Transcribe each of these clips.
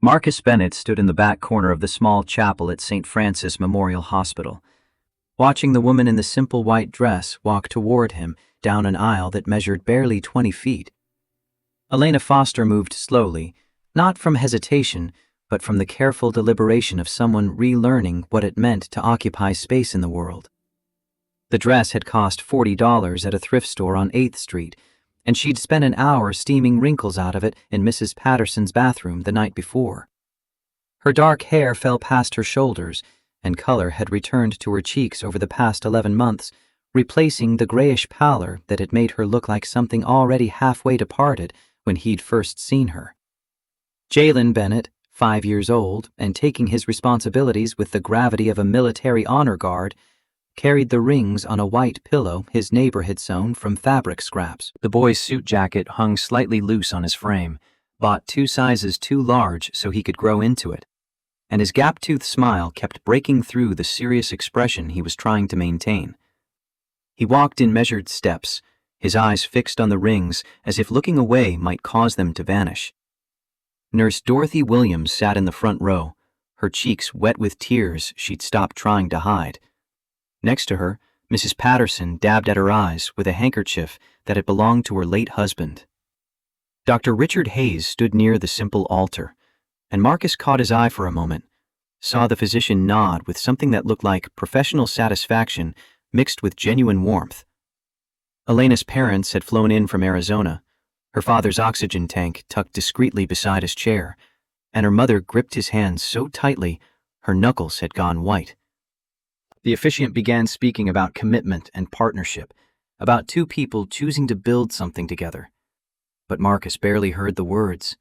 Marcus Bennett stood in the back corner of the small chapel at St. Francis Memorial Hospital, watching the woman in the simple white dress walk toward him down an aisle that measured barely 20 feet. Elena Foster moved slowly, not from hesitation, but from the careful deliberation of someone relearning what it meant to occupy space in the world. The dress had cost $40 at a thrift store on 8th Street, and she'd spent an hour steaming wrinkles out of it in Mrs. Patterson's bathroom the night before. Her dark hair fell past her shoulders, and color had returned to her cheeks over the past 11 months, replacing the grayish pallor that had made her look like something already halfway departed when he'd first seen her. Jalen Bennett, 5 years old and taking his responsibilities with the gravity of a military honor guard, carried the rings on a white pillow his neighbor had sewn from fabric scraps. The boy's suit jacket hung slightly loose on his frame, bought 2 sizes too large so he could grow into it, and his gap-toothed smile kept breaking through the serious expression he was trying to maintain. He walked in measured steps, his eyes fixed on the rings as if looking away might cause them to vanish. Nurse Dorothy Williams sat in the front row, her cheeks wet with tears she'd stopped trying to hide. Next to her, Mrs. Patterson dabbed at her eyes with a handkerchief that had belonged to her late husband. Dr. Richard Hayes stood near the simple altar, and Marcus caught his eye for a moment, saw the physician nod with something that looked like professional satisfaction mixed with genuine warmth. Elena's parents had flown in from Arizona, her father's oxygen tank tucked discreetly beside his chair, and her mother gripped his hand so tightly her knuckles had gone white. The officiant began speaking about commitment and partnership, about 2 people choosing to build something together. But Marcus barely heard the words.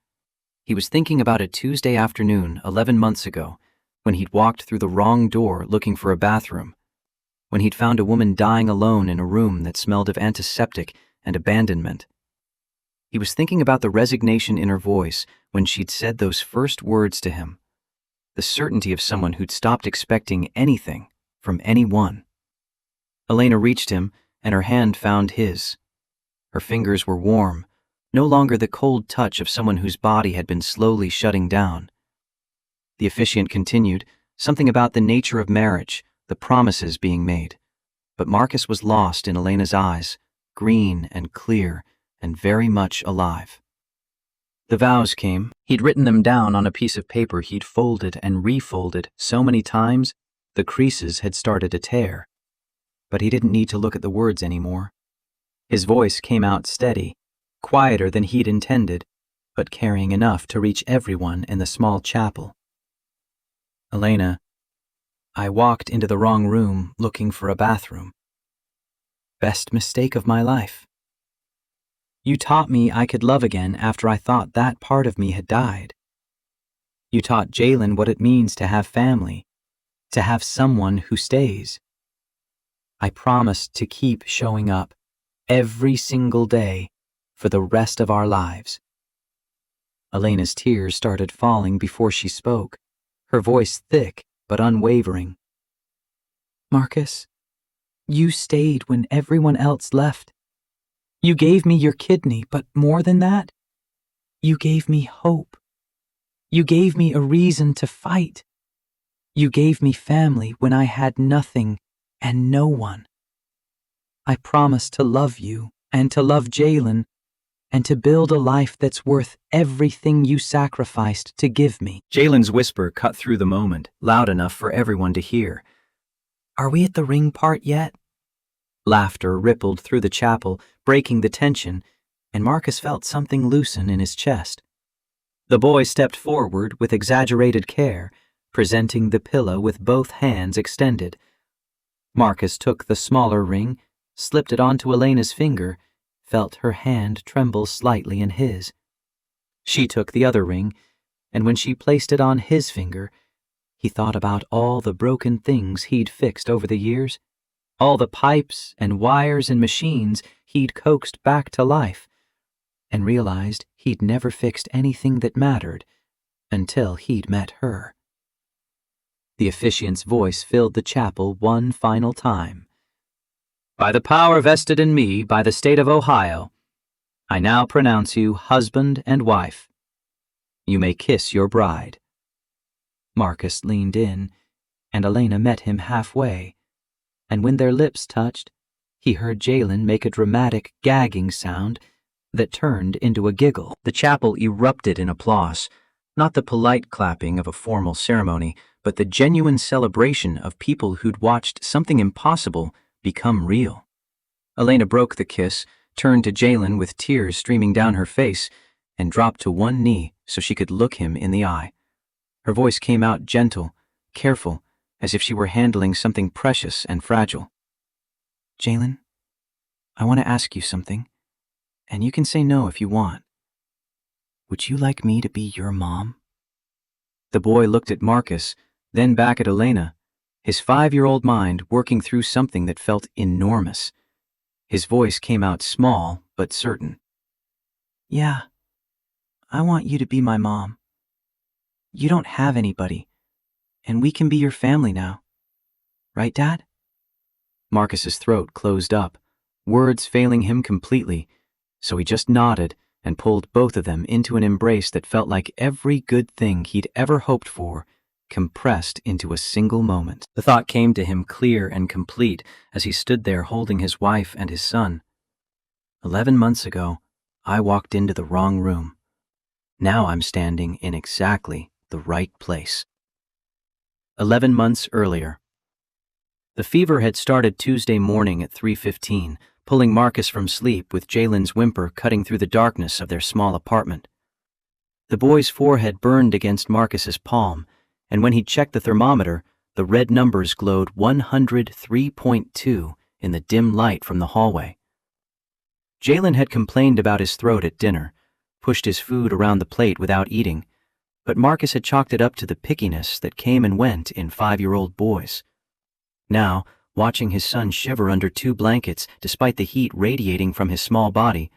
He was thinking about a Tuesday afternoon 11 months ago, when he'd walked through the wrong door looking for a bathroom, when he'd found a woman dying alone in a room that smelled of antiseptic and abandonment. He was thinking about the resignation in her voice when she'd said those first words to him, the certainty of someone who'd stopped expecting anything from anyone. Elena reached him, and her hand found his. Her fingers were warm, no longer the cold touch of someone whose body had been slowly shutting down. The officiant continued, something about the nature of marriage, the promises being made. But Marcus was lost in Elena's eyes, green and clear and very much alive. The vows came. He'd written them down on a piece of paper he'd folded and refolded so many times the creases had started to tear. But he didn't need to look at the words anymore. His voice came out steady, quieter than he'd intended, but carrying enough to reach everyone in the small chapel. Elena, I walked into the wrong room looking for a bathroom. Best mistake of my life. You taught me I could love again after I thought that part of me had died. You taught Jalen what it means to have family, to have someone who stays. I promised to keep showing up every single day for the rest of our lives. Elena's tears started falling before she spoke, her voice thick but unwavering. Marcus, you stayed when everyone else left. You gave me your kidney, but more than that, you gave me hope. You gave me a reason to fight. You gave me family when I had nothing and no one. I promised to love you and to love Jalen and to build a life that's worth everything you sacrificed to give me. Jalen's whisper cut through the moment, loud enough for everyone to hear. Are we at the ring part yet? Laughter rippled through the chapel, breaking the tension, and Marcus felt something loosen in his chest. The boy stepped forward with exaggerated care, presenting the pillow with both hands extended. Marcus took the smaller ring, slipped it onto Elena's finger, felt her hand tremble slightly in his. She took the other ring, and when she placed it on his finger, he thought about all the broken things he'd fixed over the years, all the pipes and wires and machines he'd coaxed back to life, and realized he'd never fixed anything that mattered until he'd met her. The officiant's voice filled the chapel one final time. By the power vested in me by the state of Ohio, I now pronounce you husband and wife. You may kiss your bride." Marcus leaned in, and Elena met him halfway, and when their lips touched, he heard Jalen make a dramatic gagging sound that turned into a giggle. The chapel erupted in applause, not the polite clapping of a formal ceremony, but the genuine celebration of people who'd watched something impossible become real. Elena broke the kiss, turned to Jalen with tears streaming down her face, and dropped to one knee so she could look him in the eye. Her voice came out gentle, careful, as if she were handling something precious and fragile. "Jalen, I want to ask you something, and you can say no if you want. Would you like me to be your mom?" The boy looked at Marcus, then back at Elena, his 5-year-old mind working through something that felt enormous. His voice came out small but certain. "Yeah, I want you to be my mom. You don't have anybody, and we can be your family now. Right, Dad?" Marcus's throat closed up, words failing him completely, so he just nodded and pulled both of them into an embrace that felt like every good thing he'd ever hoped for, compressed into a single moment. The thought came to him clear and complete as he stood there holding his wife and his son. 11 months ago, I walked into the wrong room. Now I'm standing in exactly the right place. 11 months earlier. The fever had started Tuesday morning at 3:15, pulling Marcus from sleep with Jalen's whimper cutting through the darkness of their small apartment. The boy's forehead burned against Marcus's palm, and when he checked the thermometer, the red numbers glowed 103.2 in the dim light from the hallway. Jalen had complained about his throat at dinner, pushed his food around the plate without eating, but Marcus had chalked it up to the pickiness that came and went in 5-year-old boys. Now, watching his son shiver under 2 blankets despite the heat radiating from his small body,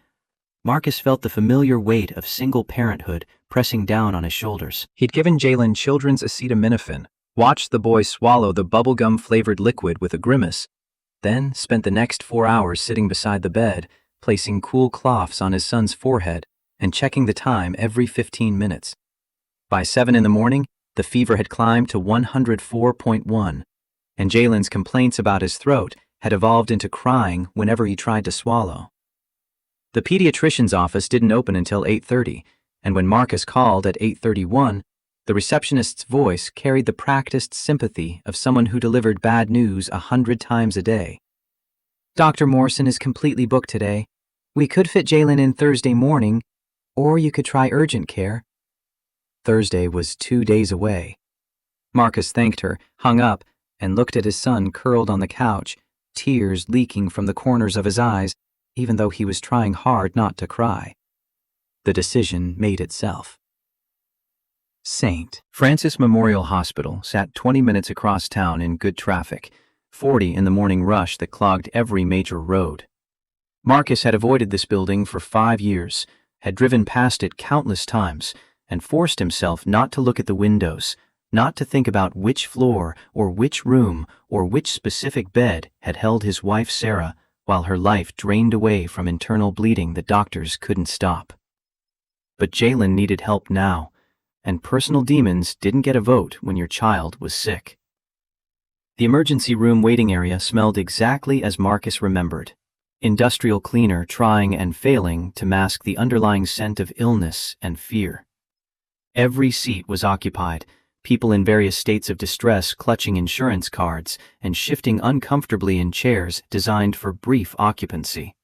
Marcus felt the familiar weight of single parenthood pressing down on his shoulders. He'd given Jalen children's acetaminophen, watched the boy swallow the bubblegum-flavored liquid with a grimace, then spent the next 4 hours sitting beside the bed, placing cool cloths on his son's forehead and checking the time every 15 minutes. By 7 in the morning, the fever had climbed to 104.1, and Jalen's complaints about his throat had evolved into crying whenever he tried to swallow. The pediatrician's office didn't open until 8:30, and when Marcus called at 8:31, the receptionist's voice carried the practiced sympathy of someone who delivered bad news 100 times a day. "Dr. Morrison is completely booked today. We could fit Jalen in Thursday morning, or you could try urgent care." Thursday was 2 days away. Marcus thanked her, hung up, and looked at his son curled on the couch, tears leaking from the corners of his eyes, even though he was trying hard not to cry. The decision made itself. St. Francis Memorial Hospital sat 20 minutes across town in good traffic, 40 in the morning rush that clogged every major road. Marcus had avoided this building for 5 years, had driven past it countless times, and forced himself not to look at the windows, not to think about which floor or which room or which specific bed had held his wife Sarah while her life drained away from internal bleeding the doctors couldn't stop. But Jalen needed help now, and personal demons didn't get a vote when your child was sick. The emergency room waiting area smelled exactly as Marcus remembered. Industrial cleaner trying and failing to mask the underlying scent of illness and fear. Every seat was occupied, people in various states of distress clutching insurance cards and shifting uncomfortably in chairs designed for brief occupancy.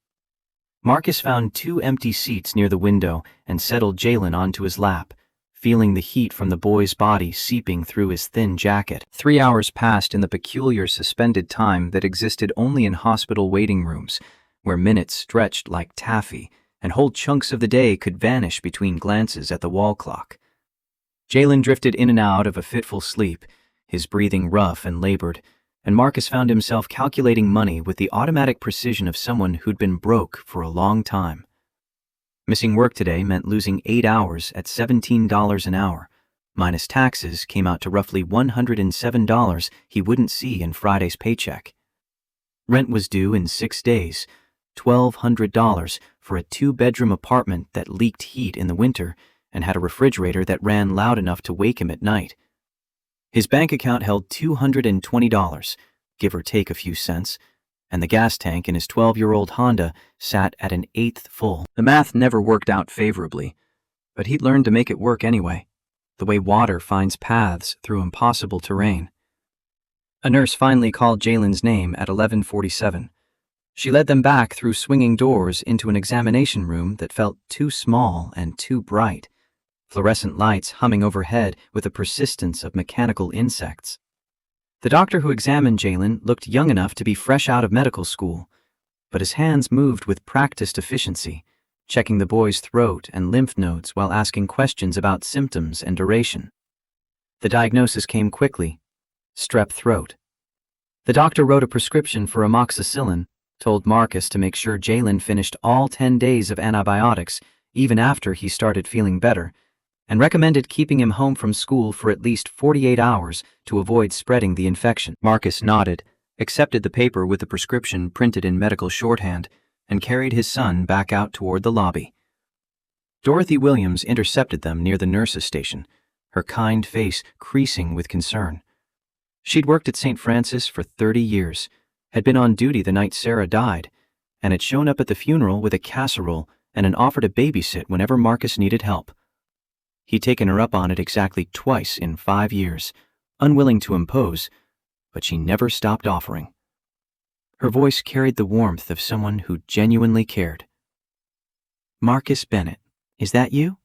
Marcus found 2 empty seats near the window and settled Jalen onto his lap, feeling the heat from the boy's body seeping through his thin jacket. 3 hours passed in the peculiar suspended time that existed only in hospital waiting rooms, where minutes stretched like taffy and whole chunks of the day could vanish between glances at the wall clock. Jalen drifted in and out of a fitful sleep, his breathing rough and labored, and Marcus found himself calculating money with the automatic precision of someone who'd been broke for a long time. Missing work today meant losing 8 hours at $17 an hour. Minus taxes came out to roughly $107 he wouldn't see in Friday's paycheck. Rent was due in 6 days, $1,200 for a 2-bedroom apartment that leaked heat in the winter and had a refrigerator that ran loud enough to wake him at night. His bank account held $220, give or take a few cents, and the gas tank in his 12-year-old Honda sat at an eighth full. The math never worked out favorably, but he'd learned to make it work anyway, the way water finds paths through impossible terrain. A nurse finally called Jalen's name at 11:47. She led them back through swinging doors into an examination room that felt too small and too bright, fluorescent lights humming overhead with the persistence of mechanical insects. The doctor who examined Jalen looked young enough to be fresh out of medical school, but his hands moved with practiced efficiency, checking the boy's throat and lymph nodes while asking questions about symptoms and duration. The diagnosis came quickly: strep throat. The doctor wrote a prescription for amoxicillin, told Marcus to make sure Jalen finished all 10 days of antibiotics even after he started feeling better, and recommended keeping him home from school for at least 48 hours to avoid spreading the infection. Marcus nodded, accepted the paper with the prescription printed in medical shorthand, and carried his son back out toward the lobby. Dorothy Williams intercepted them near the nurse's station, her kind face creasing with concern. She'd worked at St. Francis for 30 years, had been on duty the night Sarah died, and had shown up at the funeral with a casserole and an offer to babysit whenever Marcus needed help. He'd taken her up on it exactly twice in 5 years, unwilling to impose, but she never stopped offering. Her voice carried the warmth of someone who genuinely cared. "Marcus Bennett, is that you?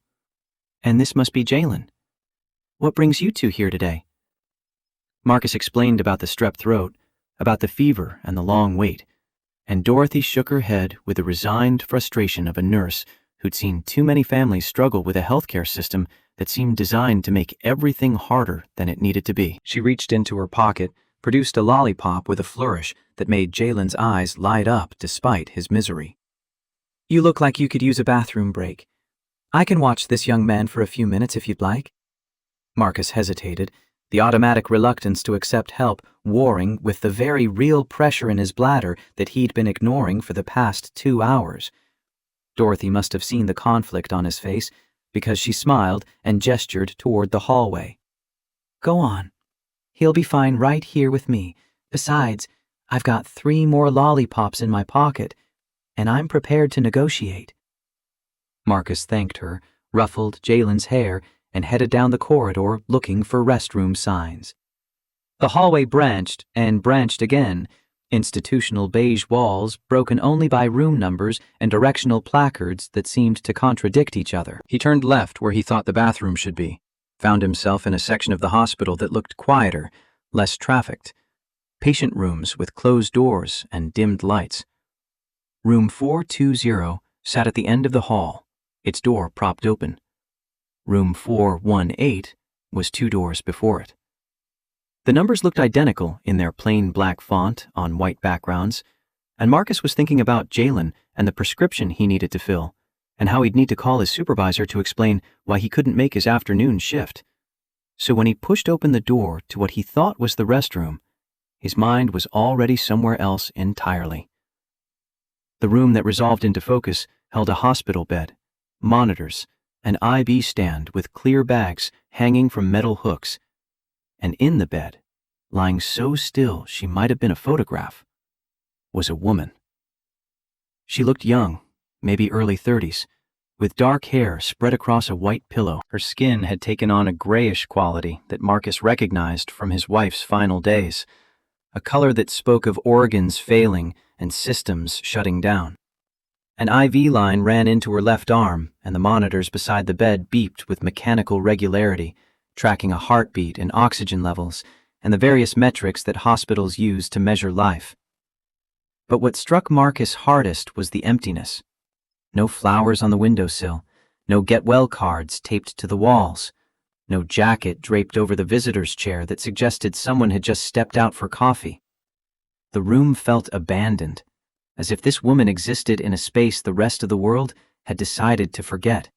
And this must be Jalen. What brings you two here today?" Marcus explained about the strep throat, about the fever and the long wait, and Dorothy shook her head with the resigned frustration of a nurse who'd seen too many families struggle with a healthcare system that seemed designed to make everything harder than it needed to be. She reached into her pocket, produced a lollipop with a flourish that made Jalen's eyes light up despite his misery. "You look like you could use a bathroom break. I can watch this young man for a few minutes if you'd like." Marcus hesitated, the automatic reluctance to accept help warring with the very real pressure in his bladder that he'd been ignoring for the past 2 hours. Dorothy must have seen the conflict on his face, because she smiled and gestured toward the hallway. "Go on. He'll be fine right here with me. Besides, I've got 3 more lollipops in my pocket, and I'm prepared to negotiate." Marcus thanked her, ruffled Jalen's hair, and headed down the corridor looking for restroom signs. The hallway branched and branched again, institutional beige walls broken only by room numbers and directional placards that seemed to contradict each other. He turned left where he thought the bathroom should be, found himself in a section of the hospital that looked quieter, less trafficked. Patient rooms with closed doors and dimmed lights. Room 420 sat at the end of the hall, its door propped open. Room 418 was 2 doors before it. The numbers looked identical in their plain black font on white backgrounds, and Marcus was thinking about Jalen and the prescription he needed to fill, and how he'd need to call his supervisor to explain why he couldn't make his afternoon shift. So when he pushed open the door to what he thought was the restroom, his mind was already somewhere else entirely. The room that resolved into focus held a hospital bed, monitors, an IV stand with clear bags hanging from metal hooks, and in the bed, lying so still she might have been a photograph, was a woman. She looked young, maybe early 30s, with dark hair spread across a white pillow. Her skin had taken on a grayish quality that Marcus recognized from his wife's final days, a color that spoke of organs failing and systems shutting down. An IV line ran into her left arm, and the monitors beside the bed beeped with mechanical regularity, tracking a heartbeat and oxygen levels and the various metrics that hospitals use to measure life. But what struck Marcus hardest was the emptiness. No flowers on the windowsill, no get well cards taped to the walls, no jacket draped over the visitor's chair that suggested someone had just stepped out for coffee. The room felt abandoned, as if this woman existed in a space the rest of the world had decided to forget.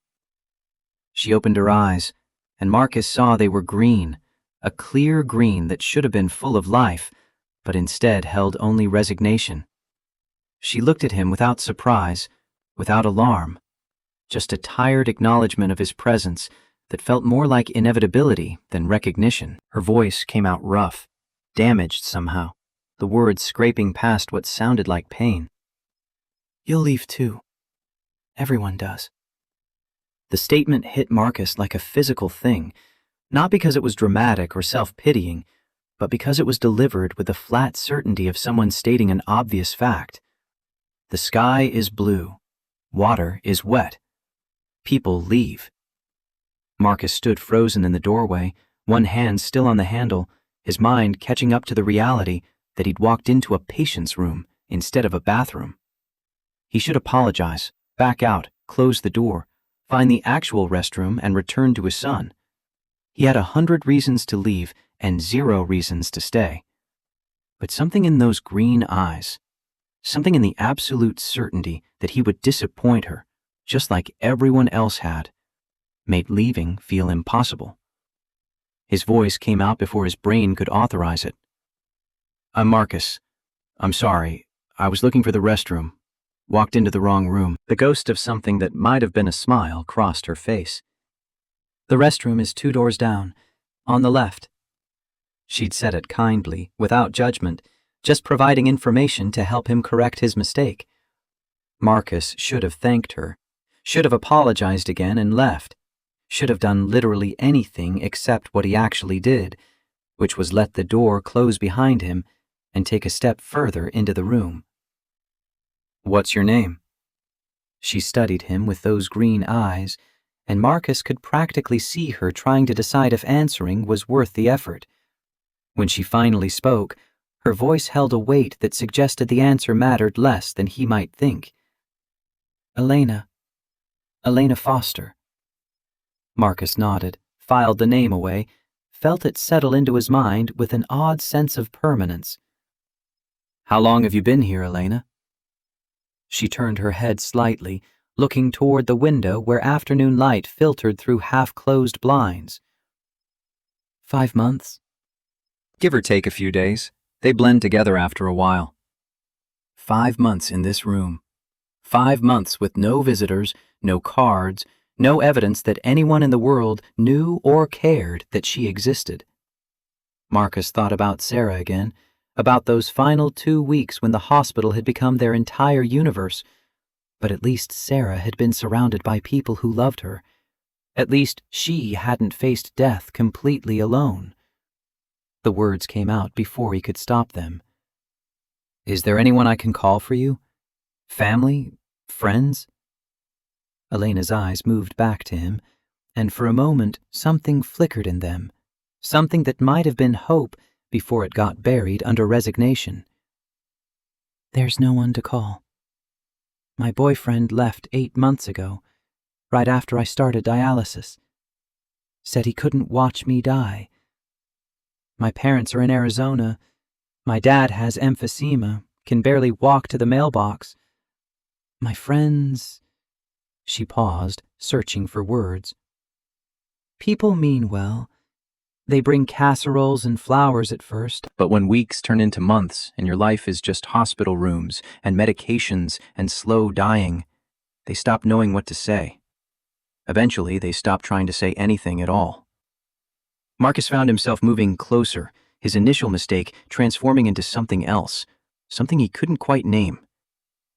She opened her eyes, and Marcus saw they were green, a clear green that should have been full of life, but instead held only resignation. She looked at him without surprise, without alarm, just a tired acknowledgement of his presence that felt more like inevitability than recognition. Her voice came out rough, damaged somehow, the words scraping past what sounded like pain. "You'll leave too. Everyone does." The statement hit Marcus like a physical thing, not because it was dramatic or self-pitying, but because it was delivered with the flat certainty of someone stating an obvious fact. The sky is blue. Water is wet. People leave. Marcus stood frozen in the doorway, one hand still on the handle, his mind catching up to the reality that he'd walked into a patient's room instead of a bathroom. He should apologize, back out, close the door, find the actual restroom, and return to his son. He had 100 reasons to leave and 0 reasons to stay. But something in those green eyes, something in the absolute certainty that he would disappoint her, just like everyone else had, made leaving feel impossible. His voice came out before his brain could authorize it. "I'm Marcus. I'm sorry. I was looking for the restroom. Walked into the wrong room." The ghost of something that might have been a smile crossed her face. "The restroom is 2 doors down, on the left." She'd said it kindly, without judgment, just providing information to help him correct his mistake. Marcus should have thanked her, should have apologized again and left, should have done literally anything except what he actually did, which was let the door close behind him and take a step further into the room. "What's your name?" She studied him with those green eyes, and Marcus could practically see her trying to decide if answering was worth the effort. When she finally spoke, her voice held a weight that suggested the answer mattered less than he might think. "Elena. Elena Foster." Marcus nodded, filed the name away, felt it settle into his mind with an odd sense of permanence. "How long have you been here, Elena?" She turned her head slightly, looking toward the window where afternoon light filtered through half-closed blinds. 5 months. Give or take a few days. They blend together after a while. 5 months in this room. 5 months with no visitors, no cards, no evidence that anyone in the world knew or cared that she existed. Marcus thought about Sarah again, about those final 2 weeks when the hospital had become their entire universe. But at least Sarah had been surrounded by people who loved her. At least she hadn't faced death completely alone. The words came out before he could stop them. "Is there anyone I can call for you? Family? Friends?" Elena's eyes moved back to him, and for a moment something flickered in them, something that might have been hope before it got buried under resignation. "There's no one to call. My boyfriend left 8 months ago, right after I started dialysis. Said he couldn't watch me die. My parents are in Arizona. My dad has emphysema, can barely walk to the mailbox. My friends..." She paused, searching for words. "People mean well. They bring casseroles and flowers at first. But when weeks turn into months and your life is just hospital rooms and medications and slow dying, they stop knowing what to say. Eventually, they stop trying to say anything at all." Marcus found himself moving closer, his initial mistake transforming into something else, something he couldn't quite name.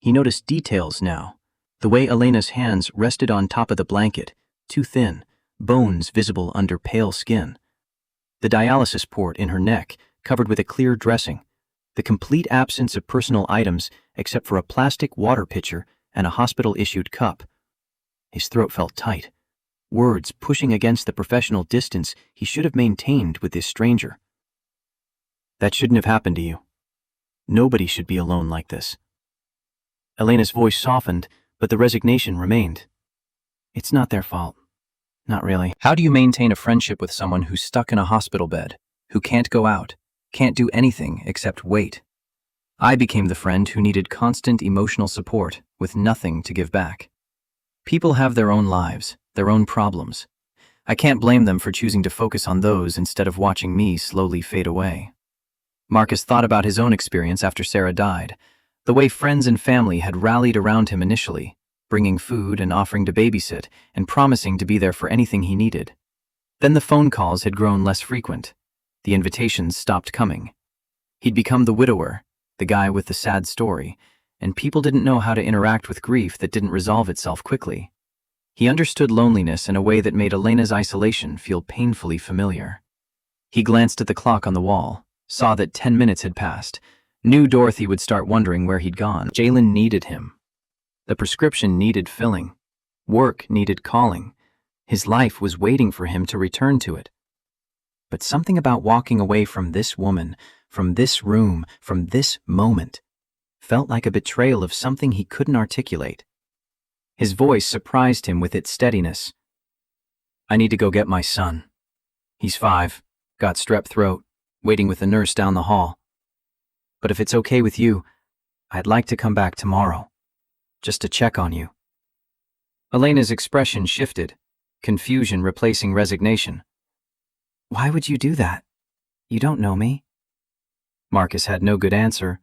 He noticed details now, the way Elena's hands rested on top of the blanket, too thin, bones visible under pale skin. The dialysis port in her neck, covered with a clear dressing, the complete absence of personal items except for a plastic water pitcher and a hospital-issued cup. His throat felt tight, words pushing against the professional distance he should have maintained with this stranger. "That shouldn't have happened to you. Nobody should be alone like this." Elena's voice softened, but the resignation remained. "It's not their fault. Not really." How do you maintain a friendship with someone who's stuck in a hospital bed, who can't go out, can't do anything except wait? I became the friend who needed constant emotional support with nothing to give back. People have their own lives, their own problems. I can't blame them for choosing to focus on those instead of watching me slowly fade away. Marcus thought about his own experience after Sarah died, the way friends and family had rallied around him initially, bringing food and offering to babysit and promising to be there for anything he needed. Then the phone calls had grown less frequent. The invitations stopped coming. He'd become the widower, the guy with the sad story, and people didn't know how to interact with grief that didn't resolve itself quickly. He understood loneliness in a way that made Elena's isolation feel painfully familiar. He glanced at the clock on the wall, saw that 10 minutes had passed, knew Dorothy would start wondering where he'd gone. Jalen needed him. The prescription needed filling. Work needed calling. His life was waiting for him to return to it. But something about walking away from this woman, from this room, from this moment, felt like a betrayal of something he couldn't articulate. His voice surprised him with its steadiness. "I need to go get my son. He's 5, got strep throat, waiting with the nurse down the hall. But if it's okay with you, I'd like to come back tomorrow, just to check on you." Elena's expression shifted, confusion replacing resignation. "Why would you do that? You don't know me." Marcus had no good answer,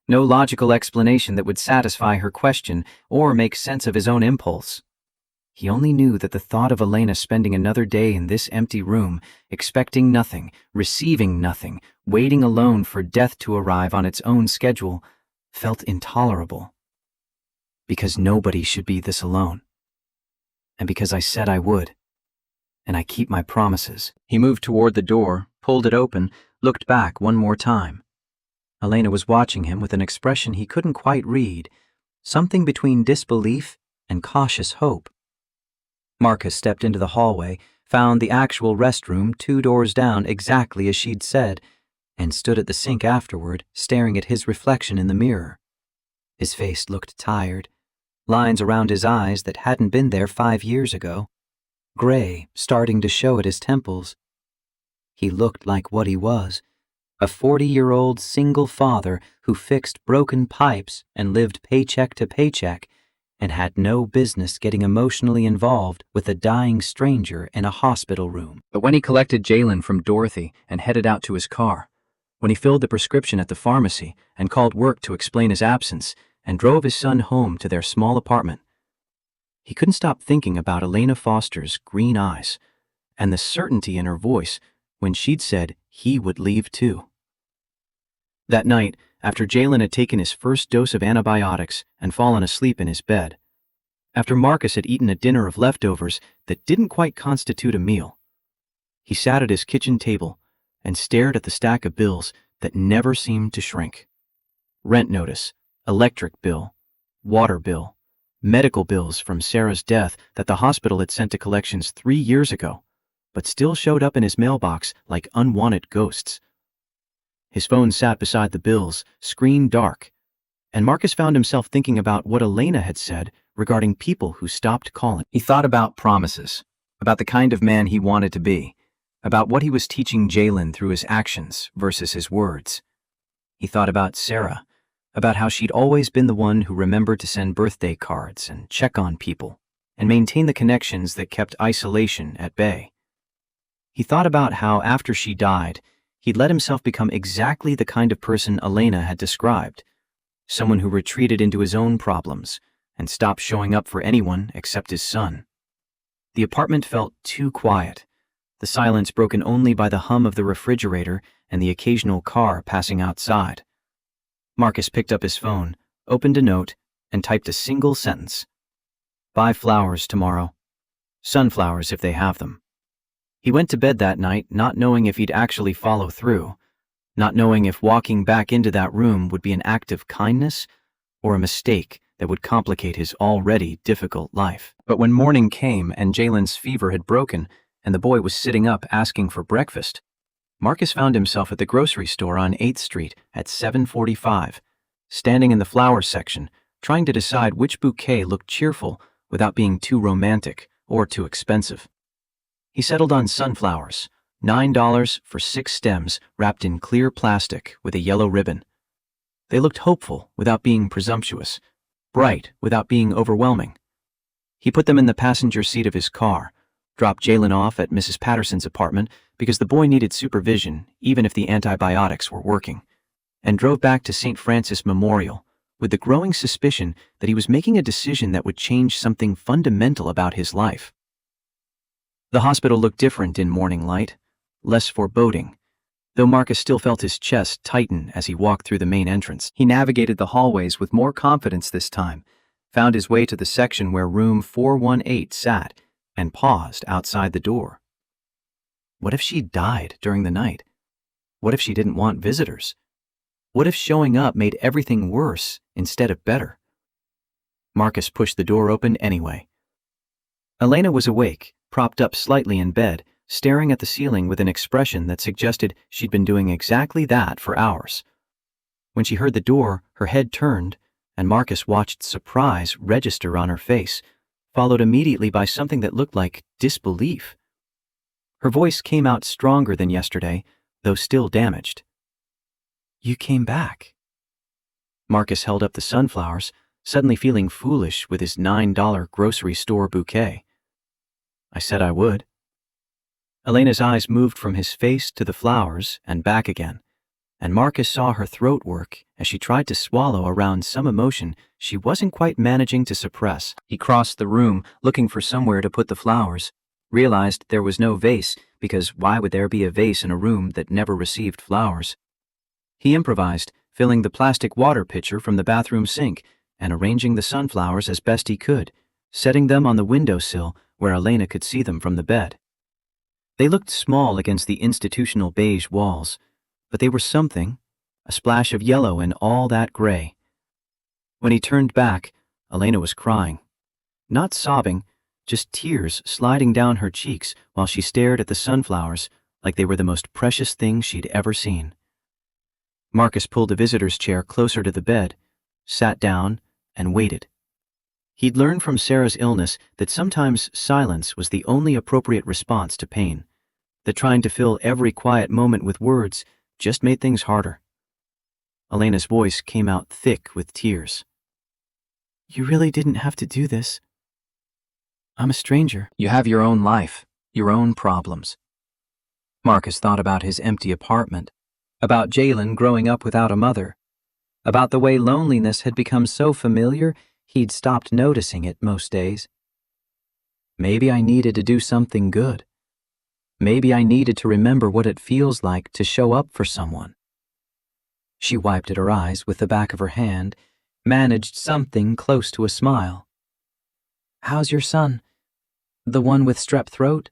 no logical explanation that would satisfy her question or make sense of his own impulse. He only knew that the thought of Elena spending another day in this empty room, expecting nothing, receiving nothing, waiting alone for death to arrive on its own schedule, felt intolerable. "Because nobody should be this alone. And because I said I would. And I keep my promises." He moved toward the door, pulled it open, looked back one more time. Elena was watching him with an expression he couldn't quite read, something between disbelief and cautious hope. Marcus stepped into the hallway, found the actual restroom 2 doors down exactly as she'd said, and stood at the sink afterward, staring at his reflection in the mirror. His face looked tired, lines around his eyes that hadn't been there 5 years ago, gray starting to show at his temples. He looked like what he was, a 40-year-old single father who fixed broken pipes and lived paycheck to paycheck and had no business getting emotionally involved with a dying stranger in a hospital room. But when he collected Jalen from Dorothy and headed out to his car, when he filled the prescription at the pharmacy and called work to explain his absence and drove his son home to their small apartment, he couldn't stop thinking about Elena Foster's green eyes and the certainty in her voice when she'd said he would leave too. That night, after Jalen had taken his first dose of antibiotics and fallen asleep in his bed, after Marcus had eaten a dinner of leftovers that didn't quite constitute a meal, he sat at his kitchen table and stared at the stack of bills that never seemed to shrink. Rent notice, electric bill, water bill, medical bills from Sarah's death that the hospital had sent to collections 3 years ago, but still showed up in his mailbox like unwanted ghosts. His phone sat beside the bills, screen dark, and Marcus found himself thinking about what Elena had said regarding people who stopped calling. He thought about promises, about the kind of man he wanted to be, about what he was teaching Jalen through his actions versus his words. He thought about Sarah, about how she'd always been the one who remembered to send birthday cards and check on people and maintain the connections that kept isolation at bay. He thought about how after she died, he'd let himself become exactly the kind of person Elena had described, someone who retreated into his own problems and stopped showing up for anyone except his son. The apartment felt too quiet, the silence broken only by the hum of the refrigerator and the occasional car passing outside. Marcus picked up his phone, opened a note, and typed a single sentence. "Buy flowers tomorrow. Sunflowers if they have them." He went to bed that night not knowing if he'd actually follow through, not knowing if walking back into that room would be an act of kindness or a mistake that would complicate his already difficult life. But when morning came and Jalen's fever had broken and the boy was sitting up asking for breakfast, Marcus found himself at the grocery store on 8th Street at 7:45, standing in the flower section, trying to decide which bouquet looked cheerful without being too romantic or too expensive. He settled on sunflowers, $9 for 6 stems wrapped in clear plastic with a yellow ribbon. They looked hopeful without being presumptuous, bright without being overwhelming. He put them in the passenger seat of his car, dropped Jalen off at Mrs. Patterson's apartment because the boy needed supervision even if the antibiotics were working, and drove back to St. Francis Memorial, with the growing suspicion that he was making a decision that would change something fundamental about his life. The hospital looked different in morning light, less foreboding, though Marcus still felt his chest tighten as he walked through the main entrance. He navigated the hallways with more confidence this time, found his way to the section where room 418 sat, and paused outside the door. What if she died during the night? What if she didn't want visitors? What if showing up made everything worse instead of better? Marcus pushed the door open anyway. Elena was awake, propped up slightly in bed, staring at the ceiling with an expression that suggested she'd been doing exactly that for hours. When she heard the door, her head turned, and Marcus watched surprise register on her face, followed immediately by something that looked like disbelief. Her voice came out stronger than yesterday, though still damaged. "You came back." Marcus held up the sunflowers, suddenly feeling foolish with his $9 grocery store bouquet. "I said I would." Elena's eyes moved from his face to the flowers and back again, and Marcus saw her throat work as she tried to swallow around some emotion she wasn't quite managing to suppress. He crossed the room, looking for somewhere to put the flowers, realized there was no vase, because why would there be a vase in a room that never received flowers? He improvised, filling the plastic water pitcher from the bathroom sink and arranging the sunflowers as best he could, setting them on the windowsill where Elena could see them from the bed. They looked small against the institutional beige walls, but they were something, a splash of yellow in all that gray. When he turned back, Elena was crying. Not sobbing, just tears sliding down her cheeks while she stared at the sunflowers like they were the most precious thing she'd ever seen. Marcus pulled the visitor's chair closer to the bed, sat down, and waited. He'd learned from Sarah's illness that sometimes silence was the only appropriate response to pain, that trying to fill every quiet moment with words just made things harder. Elena's voice came out thick with tears. "You really didn't have to do this. I'm a stranger." "You have your own life, your own problems." Marcus thought about his empty apartment, about Jalen growing up without a mother, about the way loneliness had become so familiar he'd stopped noticing it most days. Maybe I needed to do something good. Maybe I needed to remember what it feels like to show up for someone. She wiped at her eyes with the back of her hand, managed something close to a smile. "How's your son? The one with strep throat?"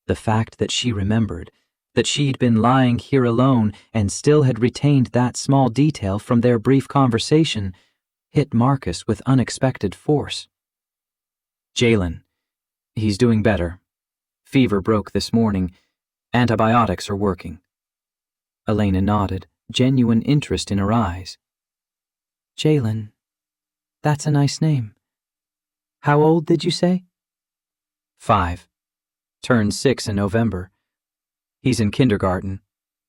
The fact that she remembered, that she'd been lying here alone and still had retained that small detail from their brief conversation, hit Marcus with unexpected force. "Jalen, he's doing better. Fever broke this morning. Antibiotics are working." Elena nodded, genuine interest in her eyes. "Jalen, that's a nice name. How old did you say?" 5. Turned 6 in November. He's in kindergarten,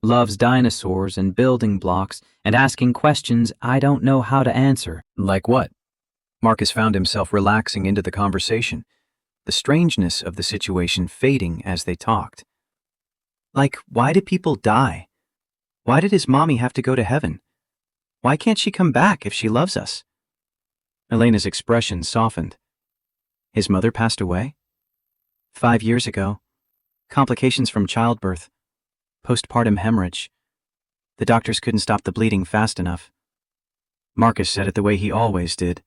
loves dinosaurs and building blocks and asking questions I don't know how to answer. Like what? Marcus found himself relaxing into the conversation, the strangeness of the situation fading as they talked. Like, why do people die? Why did his mommy have to go to heaven? Why can't she come back if she loves us? Elena's expression softened. His mother passed away? 5 years ago. Complications from childbirth. Postpartum hemorrhage. The doctors couldn't stop the bleeding fast enough. Marcus said it the way he always did,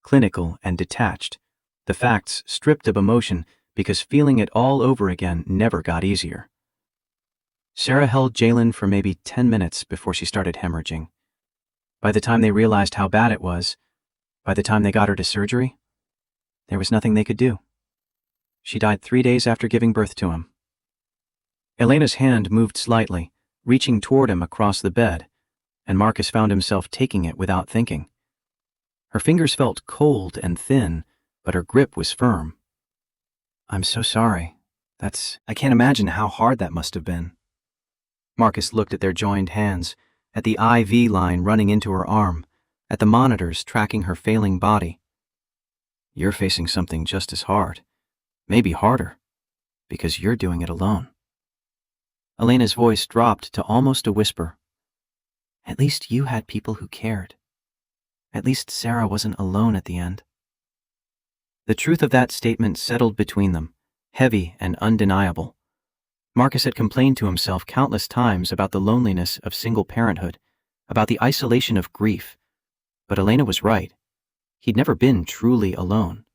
clinical and detached, the facts stripped of emotion because feeling it all over again never got easier. Sarah held Jalen for maybe 10 minutes before she started hemorrhaging. By the time they realized how bad it was, by the time they got her to surgery, there was nothing they could do. She died 3 days after giving birth to him. Elena's hand moved slightly, reaching toward him across the bed, and Marcus found himself taking it without thinking. Her fingers felt cold and thin, but her grip was firm. "I'm so sorry. I can't imagine how hard that must have been." Marcus looked at their joined hands, at the IV line running into her arm, at the monitors tracking her failing body. "You're facing something just as hard, maybe harder, because you're doing it alone." Elena's voice dropped to almost a whisper. "At least you had people who cared." At least Sarah wasn't alone at the end. The truth of that statement settled between them, heavy and undeniable. Marcus had complained to himself countless times about the loneliness of single parenthood, about the isolation of grief. But Elena was right. He'd never been truly alone.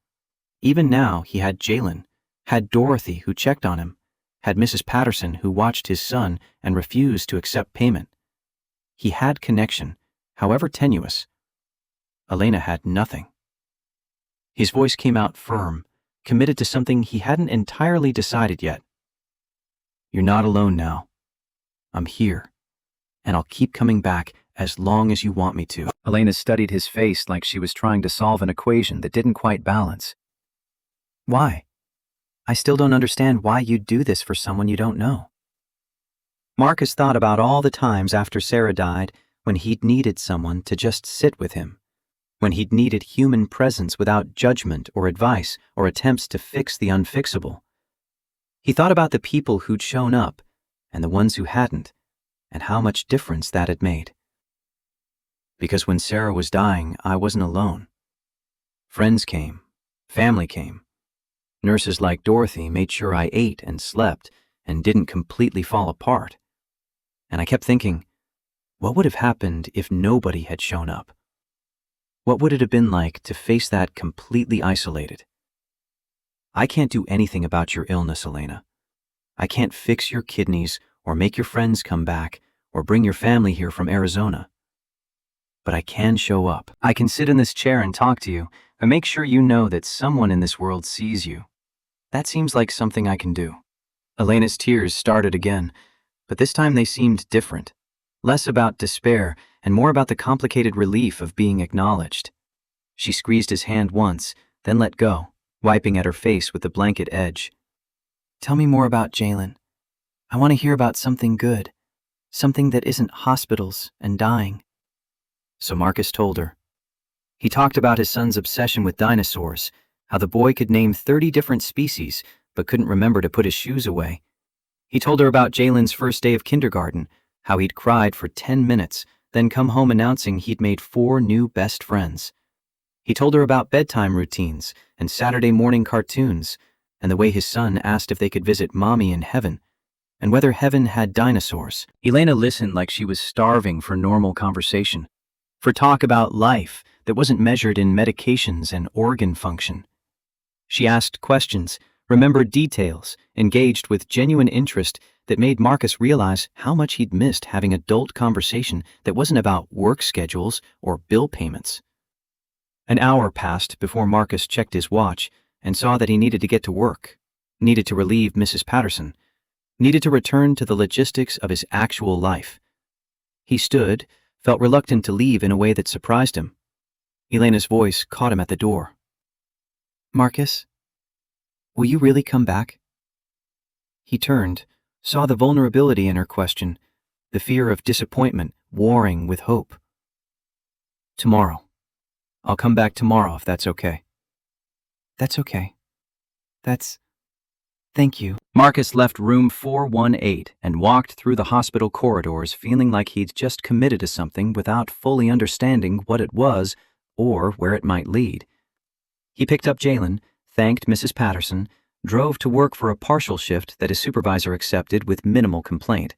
Even now, he had Jalen, had Dorothy who checked on him, had Mrs. Patterson who watched his son and refused to accept payment. He had connection, however tenuous. Elena had nothing. His voice came out firm, committed to something he hadn't entirely decided yet. You're not alone now. I'm here, and I'll keep coming back as long as you want me to. Elena studied his face like she was trying to solve an equation that didn't quite balance. Why? I still don't understand why you'd do this for someone you don't know. Marcus thought about all the times after Sarah died when he'd needed someone to just sit with him, when he'd needed human presence without judgment or advice or attempts to fix the unfixable. He thought about the people who'd shown up and the ones who hadn't, and how much difference that had made. Because when Sarah was dying, I wasn't alone. Friends came, family came. Nurses like Dorothy made sure I ate and slept and didn't completely fall apart. And I kept thinking, what would have happened if nobody had shown up? What would it have been like to face that completely isolated? I can't do anything about your illness, Elena. I can't fix your kidneys or make your friends come back or bring your family here from Arizona. But I can show up. I can sit in this chair and talk to you and make sure you know that someone in this world sees you. That seems like something I can do. Elena's tears started again, but this time they seemed different. Less about despair and more about the complicated relief of being acknowledged. She squeezed his hand once, then let go, wiping at her face with the blanket edge. Tell me more about Jalen. I want to hear about something good, something that isn't hospitals and dying. So Marcus told her. He talked about his son's obsession with dinosaurs, how the boy could name 30 different species but couldn't remember to put his shoes away. He told her about Jalen's first day of kindergarten, how he'd cried for 10 minutes, then come home announcing he'd made 4 new best friends. He told her about bedtime routines and Saturday morning cartoons, and the way his son asked if they could visit Mommy in heaven, and whether heaven had dinosaurs. Elena listened like she was starving for normal conversation, for talk about life that wasn't measured in medications and organ function. She asked questions, remembered details, engaged with genuine interest that made Marcus realize how much he'd missed having adult conversation that wasn't about work schedules or bill payments. An hour passed before Marcus checked his watch and saw that he needed to get to work, needed to relieve Mrs. Patterson, needed to return to the logistics of his actual life. He stood, felt reluctant to leave in a way that surprised him. Elena's voice caught him at the door. Marcus, will you really come back? He turned, saw the vulnerability in her question, the fear of disappointment warring with hope. Tomorrow. I'll come back tomorrow if that's okay. That's okay. Thank you. Marcus left room 418 and walked through the hospital corridors feeling like he'd just committed to something without fully understanding what it was or where it might lead. He picked up Jalen, thanked Mrs. Patterson, drove to work for a partial shift that his supervisor accepted with minimal complaint.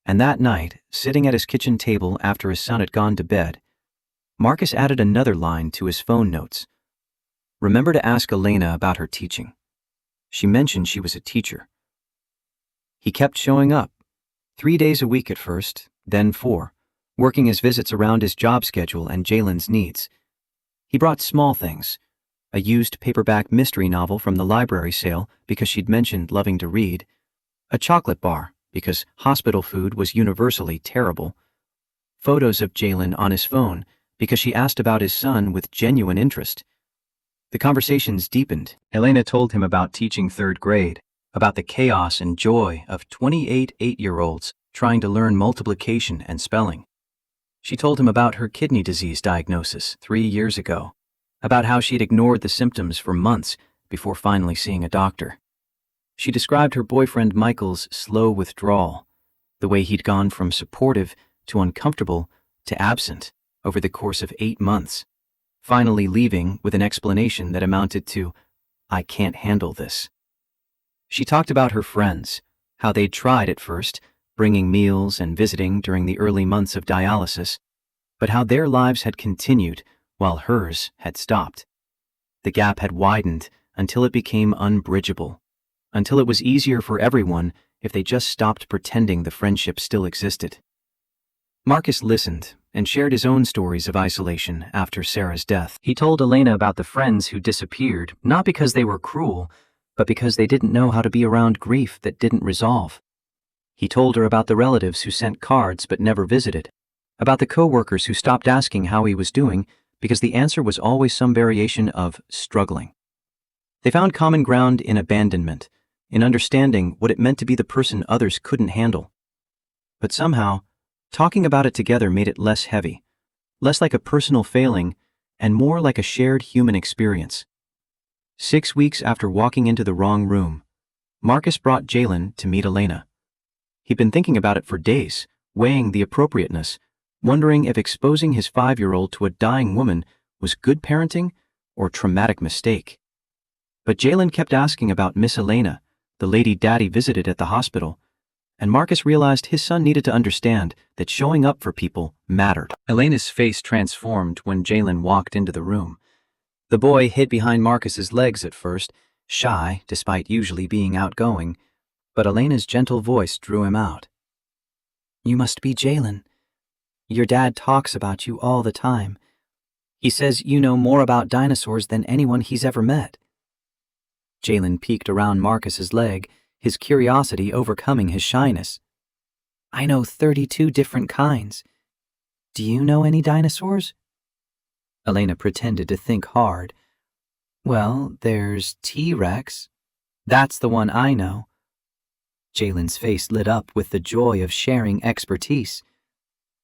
And that night, sitting at his kitchen table after his son had gone to bed, Marcus added another line to his phone notes. Remember to ask Elena about her teaching. She mentioned she was a teacher. He kept showing up, 3 days a week at first, then 4, working his visits around his job schedule and Jalen's needs. He brought small things, a used paperback mystery novel from the library sale because she'd mentioned loving to read, a chocolate bar because hospital food was universally terrible, photos of Jalen on his phone because she asked about his son with genuine interest. The conversations deepened. Elena told him about teaching 3rd grade, about the chaos and joy of 28 8-year-olds trying to learn multiplication and spelling. She told him about her kidney disease diagnosis 3 years ago, about how she'd ignored the symptoms for months before finally seeing a doctor. She described her boyfriend Michael's slow withdrawal, the way he'd gone from supportive to uncomfortable to absent. over the course of 8 months, finally leaving with an explanation that amounted to, "I can't handle this." She talked about her friends, how they'd tried at first, bringing meals and visiting during the early months of dialysis, but how their lives had continued while hers had stopped. The gap had widened until it became unbridgeable, until it was easier for everyone if they just stopped pretending the friendship still existed. Marcus listened and shared his own stories of isolation after Sarah's death. He told Elena about the friends who disappeared, not because they were cruel, but because they didn't know how to be around grief that didn't resolve. He told her about the relatives who sent cards but never visited, about the coworkers who stopped asking how he was doing because the answer was always some variation of struggling. They found common ground in abandonment, in understanding what it meant to be the person others couldn't handle. But somehow, talking about it together made it less heavy, less like a personal failing, and more like a shared human experience. 6 weeks after walking into the wrong room, Marcus brought Jalen to meet Elena. He'd been thinking about it for days, weighing the appropriateness, wondering if exposing his 5-year-old to a dying woman was good parenting or traumatic mistake. But Jalen kept asking about Miss Elena, the lady Daddy visited at the hospital, and Marcus realized his son needed to understand that showing up for people mattered. Elena's face transformed when Jalen walked into the room. The boy hid behind Marcus's legs at first, shy despite usually being outgoing, but Elena's gentle voice drew him out. "You must be Jalen. Your dad talks about you all the time. He says you know more about dinosaurs than anyone he's ever met." Jalen peeked around Marcus's leg, his curiosity overcoming his shyness. "I know 32 different kinds. Do you know any dinosaurs?" Elena pretended to think hard. "Well, there's T-Rex. That's the one I know." Jalen's face lit up with the joy of sharing expertise.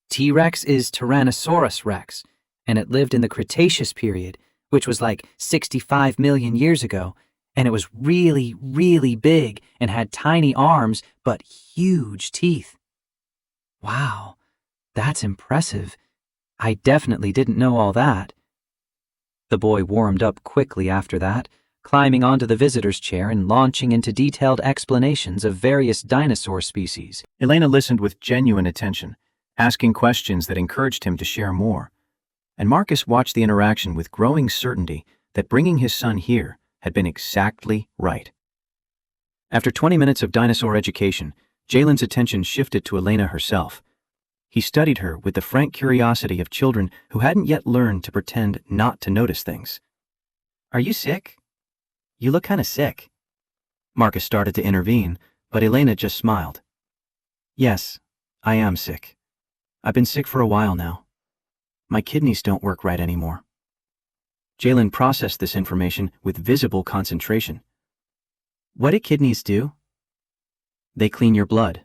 "T-Rex is Tyrannosaurus Rex, and it lived in the Cretaceous period, which was like 65 million years ago, and it was really, really big and had tiny arms but huge teeth." "Wow, that's impressive. I definitely didn't know all that." The boy warmed up quickly after that, climbing onto the visitor's chair and launching into detailed explanations of various dinosaur species. Elena listened with genuine attention, asking questions that encouraged him to share more. And Marcus watched the interaction with growing certainty that bringing his son here had been exactly right. After 20 minutes of dinosaur education, Jalen's attention shifted to Elena herself. He studied her with the frank curiosity of children who hadn't yet learned to pretend not to notice things. "Are you sick? You look kind of sick." Marcus started to intervene, but Elena just smiled. "Yes, I am sick. I've been sick for a while now. My kidneys don't work right anymore." Jalen processed this information with visible concentration. "What do kidneys do?" "They clean your blood,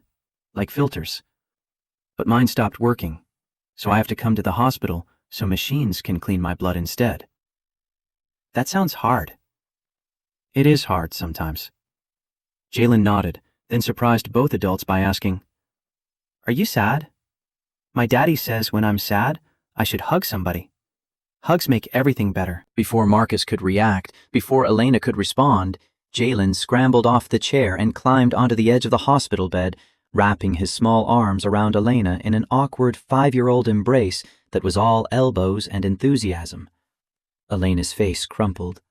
like filters. But mine stopped working, so I have to come to the hospital so machines can clean my blood instead." "That sounds hard." "It is hard sometimes." Jalen nodded, then surprised both adults by asking, "Are you sad? My daddy says when I'm sad, I should hug somebody. Hugs make everything better." Before Marcus could react, before Elena could respond, Jalen scrambled off the chair and climbed onto the edge of the hospital bed, wrapping his small arms around Elena in an awkward 5-year-old embrace that was all elbows and enthusiasm. Elena's face crumpled.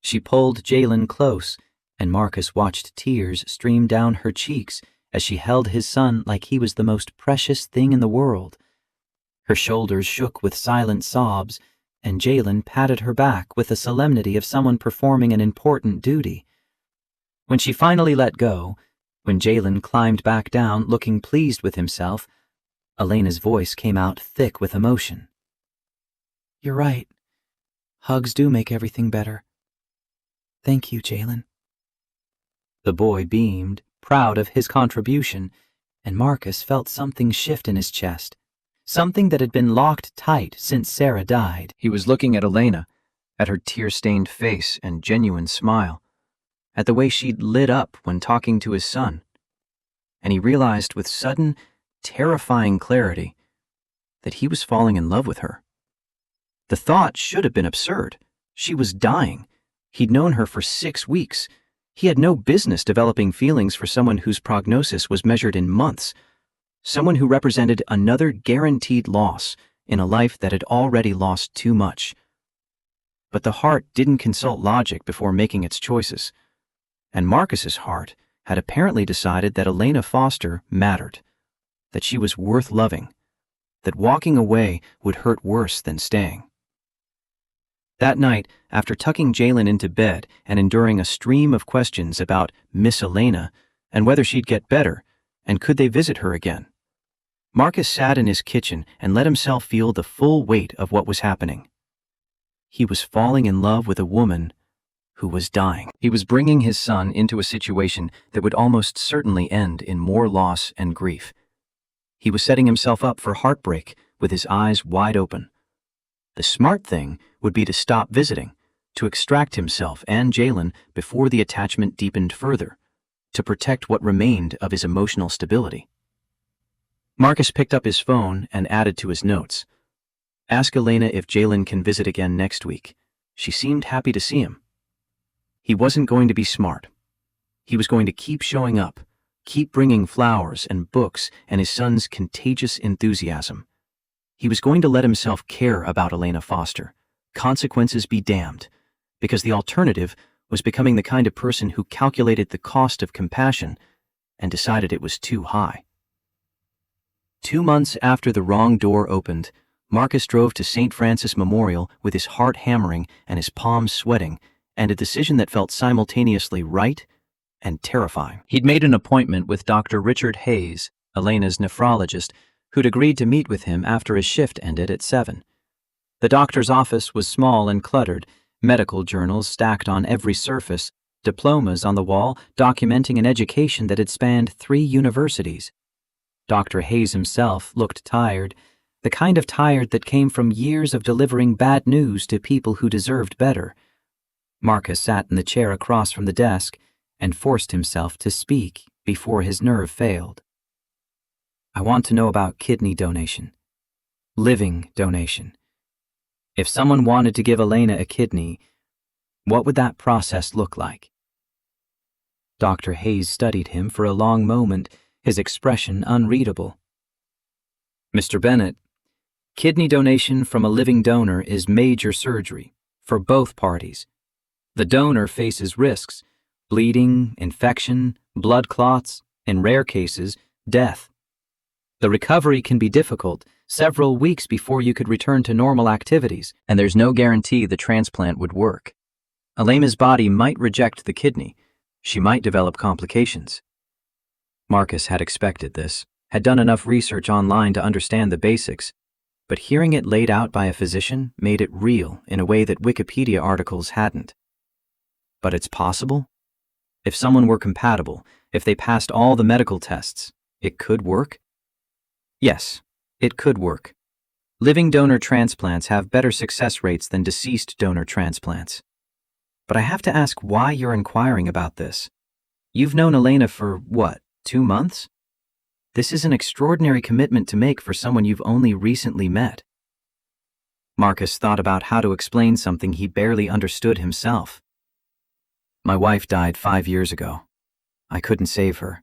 She pulled Jalen close, and Marcus watched tears stream down her cheeks as she held his son like he was the most precious thing in the world. Her shoulders shook with silent sobs, and Jalen patted her back with the solemnity of someone performing an important duty. When she finally let go, when Jalen climbed back down looking pleased with himself, Elena's voice came out thick with emotion. "You're right. Hugs do make everything better. Thank you, Jalen." The boy beamed, proud of his contribution, and Marcus felt something shift in his chest, something that had been locked tight since Sarah died. He was looking at Elena, at her tear-stained face and genuine smile, at the way she'd lit up when talking to his son, and he realized with sudden, terrifying clarity that he was falling in love with her. The thought should have been absurd. She was dying. He'd known her for 6 weeks. He had no business developing feelings for someone whose prognosis was measured in months, someone who represented another guaranteed loss in a life that had already lost too much. But the heart didn't consult logic before making its choices, and Marcus's heart had apparently decided that Elena Foster mattered, that she was worth loving, that walking away would hurt worse than staying. That night, after tucking Jalen into bed and enduring a stream of questions about Miss Elena and whether she'd get better and could they visit her again, Marcus sat in his kitchen and let himself feel the full weight of what was happening. He was falling in love with a woman who was dying. He was bringing his son into a situation that would almost certainly end in more loss and grief. He was setting himself up for heartbreak with his eyes wide open. The smart thing would be to stop visiting, to extract himself and Jalen before the attachment deepened further, to protect what remained of his emotional stability. Marcus picked up his phone and added to his notes, "Ask Elena if Jalen can visit again next week. She seemed happy to see him." He wasn't going to be smart. He was going to keep showing up, keep bringing flowers and books and his son's contagious enthusiasm. He was going to let himself care about Elena Foster, consequences be damned, because the alternative was becoming the kind of person who calculated the cost of compassion and decided it was too high. 2 months after the wrong door opened, Marcus drove to St. Francis Memorial with his heart hammering and his palms sweating, and a decision that felt simultaneously right and terrifying. He'd made an appointment with Dr. Richard Hayes, Elena's nephrologist, who'd agreed to meet with him after his shift ended at 7. The doctor's office was small and cluttered, medical journals stacked on every surface, diplomas on the wall documenting an education that had spanned 3 universities. Dr. Hayes himself looked tired, the kind of tired that came from years of delivering bad news to people who deserved better. Marcus sat in the chair across from the desk and forced himself to speak before his nerve failed. "I want to know about kidney donation. Living donation. If someone wanted to give Elena a kidney, what would that process look like?" Dr. Hayes studied him for a long moment, his expression unreadable. "Mr. Bennett, kidney donation from a living donor is major surgery for both parties. The donor faces risks, bleeding, infection, blood clots, in rare cases, death. The recovery can be difficult, several weeks before you could return to normal activities, and there's no guarantee the transplant would work. Elena's body might reject the kidney. She might develop complications." Marcus had expected this, had done enough research online to understand the basics, but hearing it laid out by a physician made it real in a way that Wikipedia articles hadn't. But it's possible? If someone were compatible, if they passed all the medical tests, it could work? Yes, it could work. Living donor transplants have better success rates than deceased donor transplants. But I have to ask why you're inquiring about this. You've known Elena for, what, 2 months? This is an extraordinary commitment to make for someone you've only recently met. Marcus thought about how to explain something he barely understood himself. "My wife died 5 years ago. I couldn't save her.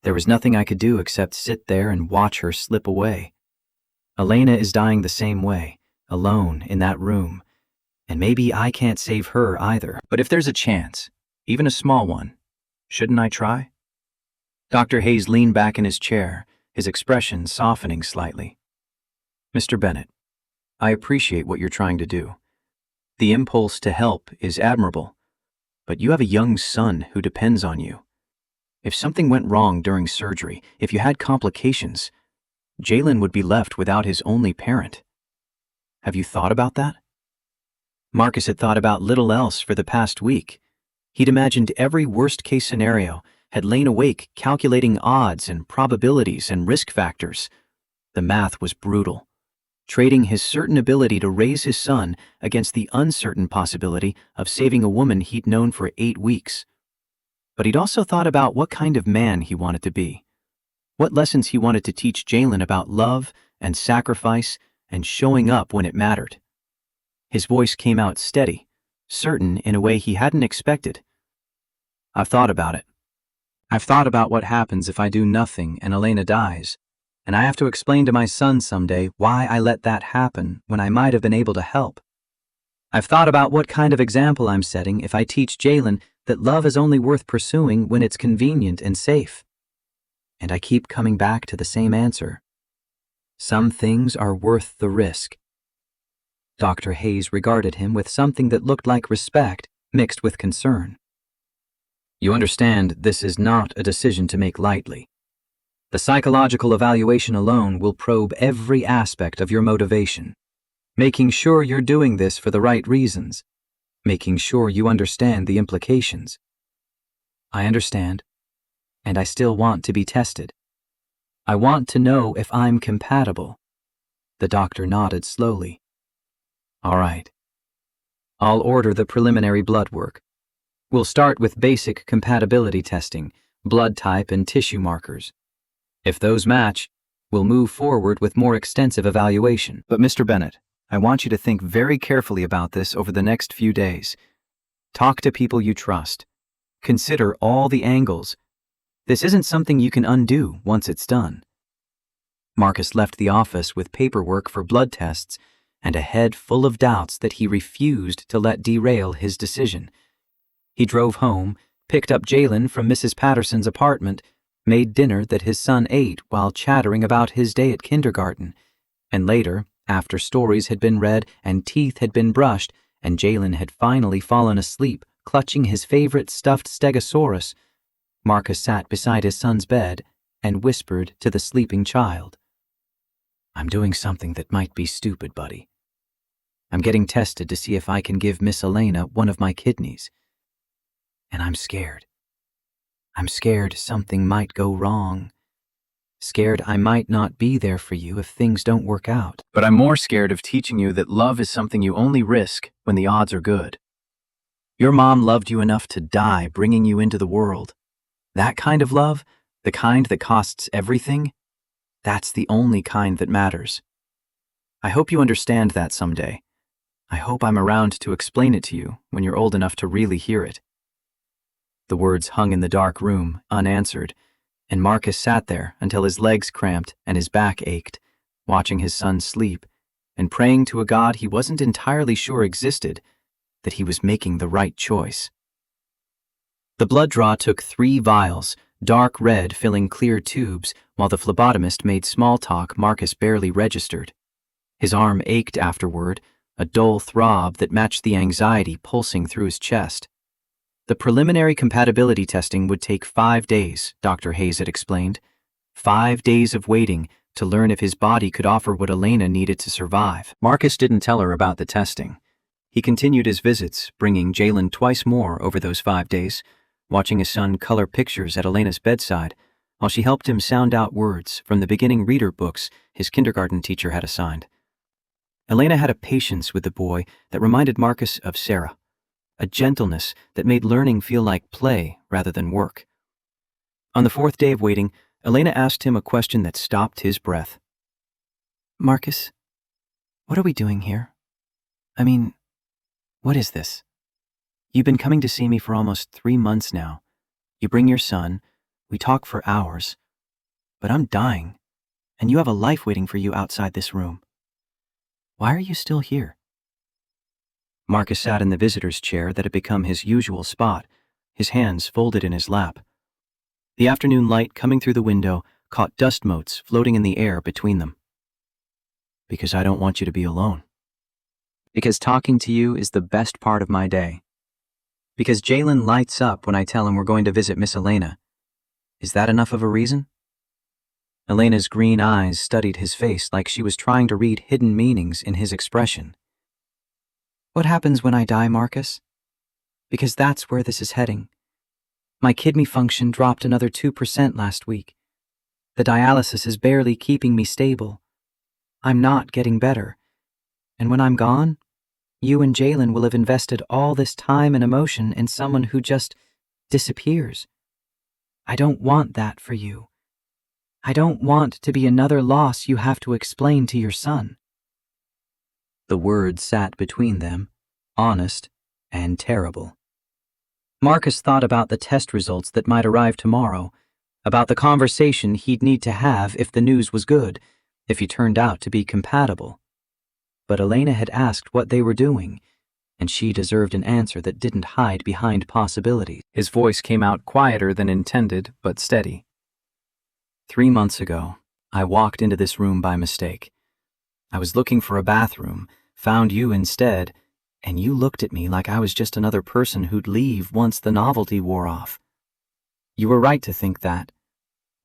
There was nothing I could do except sit there and watch her slip away. Elena is dying the same way, alone in that room, and maybe I can't save her either. But if there's a chance, even a small one, shouldn't I try?" Dr. Hayes leaned back in his chair, his expression softening slightly. "Mr. Bennett, I appreciate what you're trying to do. The impulse to help is admirable, but you have a young son who depends on you. If something went wrong during surgery, if you had complications, Jalen would be left without his only parent. Have you thought about that?" Marcus had thought about little else for the past week. He'd imagined every worst-case scenario, had lain awake calculating odds and probabilities and risk factors. The math was brutal, trading his certain ability to raise his son against the uncertain possibility of saving a woman he'd known for 8 weeks. But he'd also thought about what kind of man he wanted to be, what lessons he wanted to teach Jalen about love and sacrifice and showing up when it mattered. His voice came out steady, certain in a way he hadn't expected. I've thought about it. I've thought about what happens if I do nothing and Elena dies, and I have to explain to my son someday why I let that happen when I might have been able to help. I've thought about what kind of example I'm setting if I teach Jalen that love is only worth pursuing when it's convenient and safe. And I keep coming back to the same answer. Some things are worth the risk. Dr. Hayes regarded him with something that looked like respect mixed with concern. You understand this is not a decision to make lightly. The psychological evaluation alone will probe every aspect of your motivation, making sure you're doing this for the right reasons, making sure you understand the implications. I understand, and I still want to be tested. I want to know if I'm compatible. The doctor nodded slowly. All right. I'll order the preliminary blood work. We'll start with basic compatibility testing, blood type and tissue markers. If those match, we'll move forward with more extensive evaluation. But Mr. Bennett, I want you to think very carefully about this over the next few days. Talk to people you trust. Consider all the angles. This isn't something you can undo once it's done. Marcus left the office with paperwork for blood tests and a head full of doubts that he refused to let derail his decision. He drove home, picked up Jalen from Mrs. Patterson's apartment, made dinner that his son ate while chattering about his day at kindergarten, and later, after stories had been read and teeth had been brushed and Jalen had finally fallen asleep clutching his favorite stuffed stegosaurus, Marcus sat beside his son's bed and whispered to the sleeping child, I'm doing something that might be stupid, buddy. I'm getting tested to see if I can give Miss Elena one of my kidneys. And I'm scared. I'm scared something might go wrong. Scared I might not be there for you if things don't work out. But I'm more scared of teaching you that love is something you only risk when the odds are good. Your mom loved you enough to die bringing you into the world. That kind of love, the kind that costs everything, that's the only kind that matters. I hope you understand that someday. I hope I'm around to explain it to you when you're old enough to really hear it. The words hung in the dark room, unanswered, and Marcus sat there until his legs cramped and his back ached, watching his son sleep and praying to a God he wasn't entirely sure existed that he was making the right choice. The blood draw took 3 vials, dark red filling clear tubes, while the phlebotomist made small talk Marcus barely registered. His arm ached afterward, a dull throb that matched the anxiety pulsing through his chest. The preliminary compatibility testing would take 5 days, Dr. Hayes had explained. 5 days of waiting to learn if his body could offer what Elena needed to survive. Marcus didn't tell her about the testing. He continued his visits, bringing Jalen twice more over those 5 days, watching his son color pictures at Elena's bedside, while she helped him sound out words from the beginning reader books his kindergarten teacher had assigned. Elena had a patience with the boy that reminded Marcus of Sarah, a gentleness that made learning feel like play rather than work. On the 4th day of waiting, Elena asked him a question that stopped his breath. Marcus, what are we doing here? I mean, what is this? You've been coming to see me for almost 3 months now. You bring your son, we talk for hours, but I'm dying, and you have a life waiting for you outside this room. Why are you still here? Marcus sat in the visitor's chair that had become his usual spot, his hands folded in his lap. The afternoon light coming through the window caught dust motes floating in the air between them. Because I don't want you to be alone. Because talking to you is the best part of my day. Because Jalen lights up when I tell him we're going to visit Miss Elena. Is that enough of a reason? Elena's green eyes studied his face like she was trying to read hidden meanings in his expression. What happens when I die, Marcus? Because that's where this is heading. My kidney function dropped another 2% last week. The dialysis is barely keeping me stable. I'm not getting better. And when I'm gone, you and Jalen will have invested all this time and emotion in someone who just disappears. I don't want that for you. I don't want to be another loss you have to explain to your son." The words sat between them, honest and terrible. Marcus thought about the test results that might arrive tomorrow, about the conversation he'd need to have if the news was good, if he turned out to be compatible. But Elena had asked what they were doing, and she deserved an answer that didn't hide behind possibilities. His voice came out quieter than intended, but steady. 3 months ago, I walked into this room by mistake. I was looking for a bathroom, found you instead, and you looked at me like I was just another person who'd leave once the novelty wore off. You were right to think that.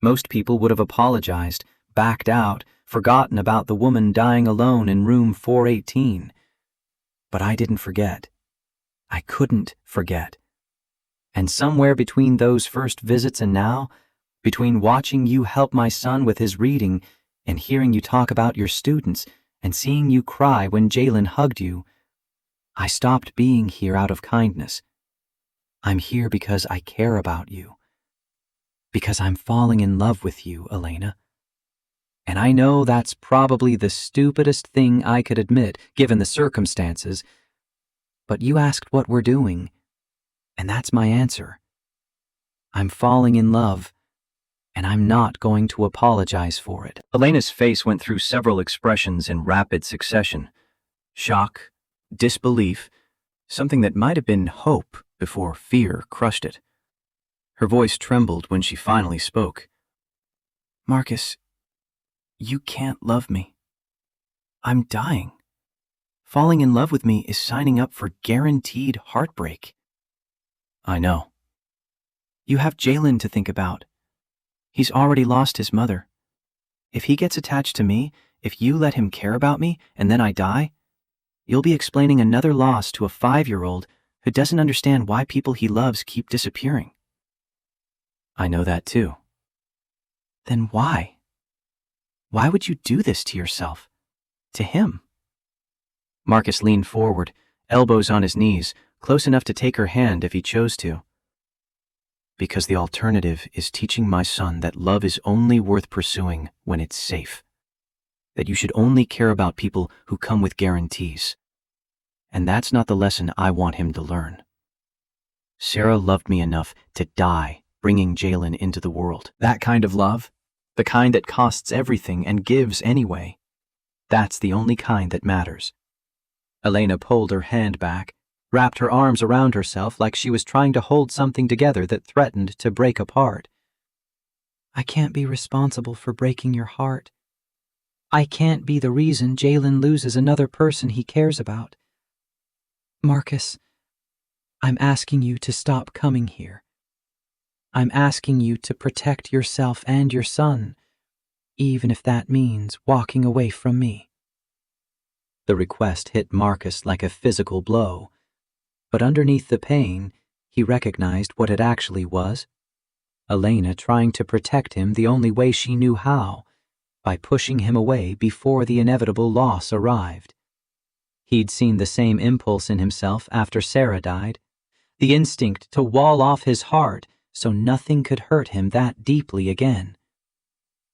Most people would have apologized, backed out, forgotten about the woman dying alone in room 418. But I didn't forget. I couldn't forget. And somewhere between those first visits and now, between watching you help my son with his reading and hearing you talk about your students and seeing you cry when Jalen hugged you, I stopped being here out of kindness. I'm here because I care about you. Because I'm falling in love with you, Elena. And I know that's probably the stupidest thing I could admit, given the circumstances, but you asked what we're doing, and that's my answer. I'm falling in love, and I'm not going to apologize for it. Elena's face went through several expressions in rapid succession. Shock, disbelief, something that might have been hope before fear crushed it. Her voice trembled when she finally spoke. "Marcus, you can't love me. I'm dying. Falling in love with me is signing up for guaranteed heartbreak." "I know." "You have Jalen to think about. He's already lost his mother. If he gets attached to me, if you let him care about me, and then I die, you'll be explaining another loss to a 5-year-old who doesn't understand why people he loves keep disappearing." "I know that too." "Then why? Why would you do this to yourself? To him?" Marcus leaned forward, elbows on his knees, close enough to take her hand if he chose to. "Because the alternative is teaching my son that love is only worth pursuing when it's safe. That you should only care about people who come with guarantees. And that's not the lesson I want him to learn. Sarah loved me enough to die bringing Jalen into the world. That kind of love, the kind that costs everything and gives anyway, that's the only kind that matters." Elena pulled her hand back, wrapped her arms around herself like she was trying to hold something together that threatened to break apart. "I can't be responsible for breaking your heart. I can't be the reason Jalen loses another person he cares about. Marcus, I'm asking you to stop coming here. I'm asking you to protect yourself and your son, even if that means walking away from me." The request hit Marcus like a physical blow, but underneath the pain, he recognized what it actually was. Elena trying to protect him the only way she knew how, by pushing him away before the inevitable loss arrived. He'd seen the same impulse in himself after Sarah died, the instinct to wall off his heart so nothing could hurt him that deeply again.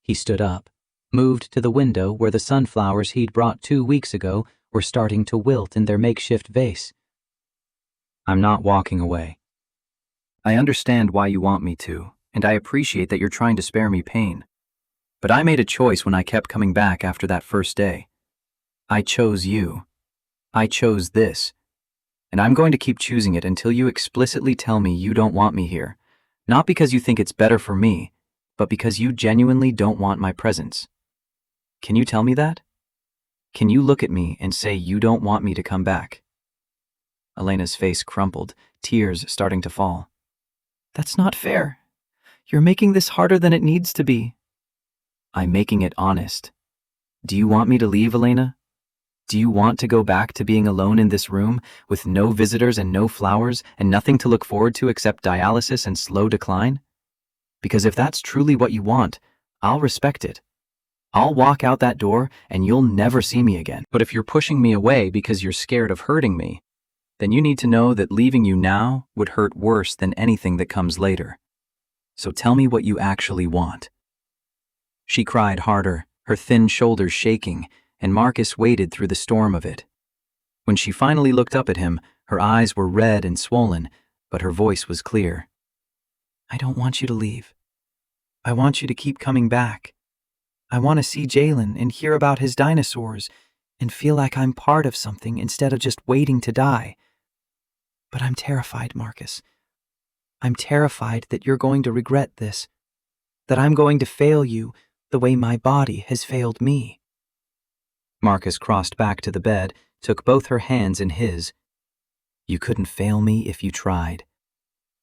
He stood up, moved to the window where the sunflowers he'd brought 2 weeks ago were starting to wilt in their makeshift vase. "I'm not walking away. I understand why you want me to, and I appreciate that you're trying to spare me pain. But I made a choice when I kept coming back after that first day. I chose you. I chose this. And I'm going to keep choosing it until you explicitly tell me you don't want me here. Not because you think it's better for me, but because you genuinely don't want my presence. Can you tell me that? Can you look at me and say you don't want me to come back?" Elena's face crumpled, tears starting to fall. "That's not fair. You're making this harder than it needs to be." "I'm making it honest. Do you want me to leave, Elena? Do you want to go back to being alone in this room with no visitors and no flowers and nothing to look forward to except dialysis and slow decline? Because if that's truly what you want, I'll respect it. I'll walk out that door and you'll never see me again. But if you're pushing me away because you're scared of hurting me, then you need to know that leaving you now would hurt worse than anything that comes later. So tell me what you actually want." She cried harder, her thin shoulders shaking, and Marcus waded through the storm of it. When she finally looked up at him, her eyes were red and swollen, but her voice was clear. "I don't want you to leave. I want you to keep coming back. I want to see Jalen and hear about his dinosaurs and feel like I'm part of something instead of just waiting to die. But I'm terrified, Marcus. I'm terrified that you're going to regret this, that I'm going to fail you the way my body has failed me." Marcus crossed back to the bed, took both her hands in his. "You couldn't fail me if you tried.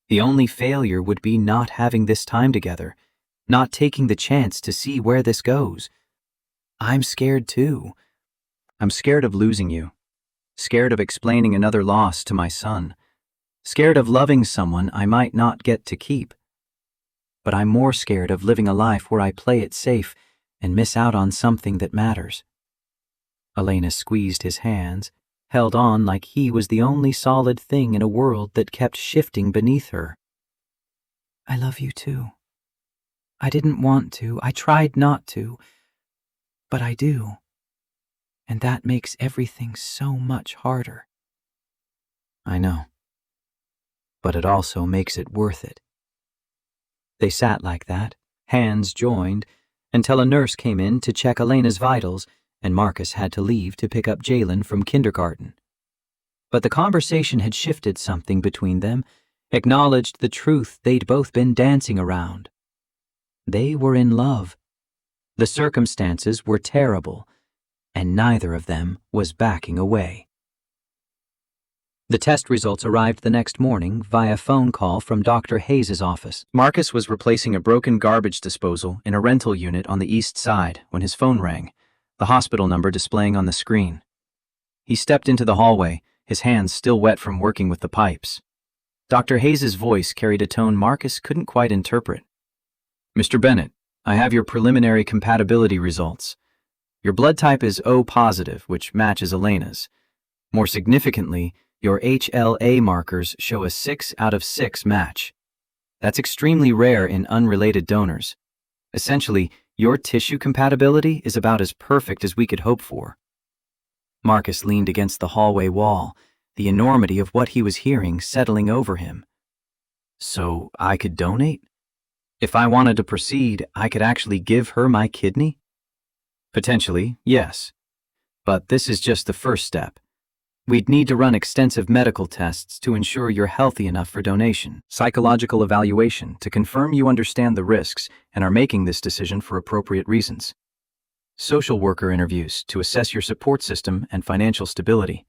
The only failure would be not having this time together, not taking the chance to see where this goes. I'm scared too. I'm scared of losing you, scared of explaining another loss to my son, scared of loving someone I might not get to keep. But I'm more scared of living a life where I play it safe and miss out on something that matters." Elena squeezed his hands, held on like he was the only solid thing in a world that kept shifting beneath her. "I love you too. I didn't want to, I tried not to, but I do. And that makes everything so much harder." "I know. But it also makes it worth it." They sat like that, hands joined, until a nurse came in to check Elena's vitals, and Marcus had to leave to pick up Jalen from kindergarten. But the conversation had shifted something between them, acknowledged the truth they'd both been dancing around. They were in love. The circumstances were terrible, and neither of them was backing away. The test results arrived the next morning via phone call from Dr. Hayes' office. Marcus was replacing a broken garbage disposal in a rental unit on the east side when his phone rang, the hospital number displaying on the screen. He stepped into the hallway, his hands still wet from working with the pipes. Dr. Hayes' voice carried a tone Marcus couldn't quite interpret. "Mr. Bennett, I have your preliminary compatibility results. Your blood type is O positive, which matches Elena's. More significantly, your HLA markers show a 6 out of 6 match. That's extremely rare in unrelated donors. Essentially, your tissue compatibility is about as perfect as we could hope for." Marcus leaned against the hallway wall, the enormity of what he was hearing settling over him. "So I could donate? If I wanted to proceed, I could actually give her my kidney?" "Potentially, yes. But this is just the first step. We'd need to run extensive medical tests to ensure you're healthy enough for donation, psychological evaluation to confirm you understand the risks and are making this decision for appropriate reasons, social worker interviews to assess your support system and financial stability.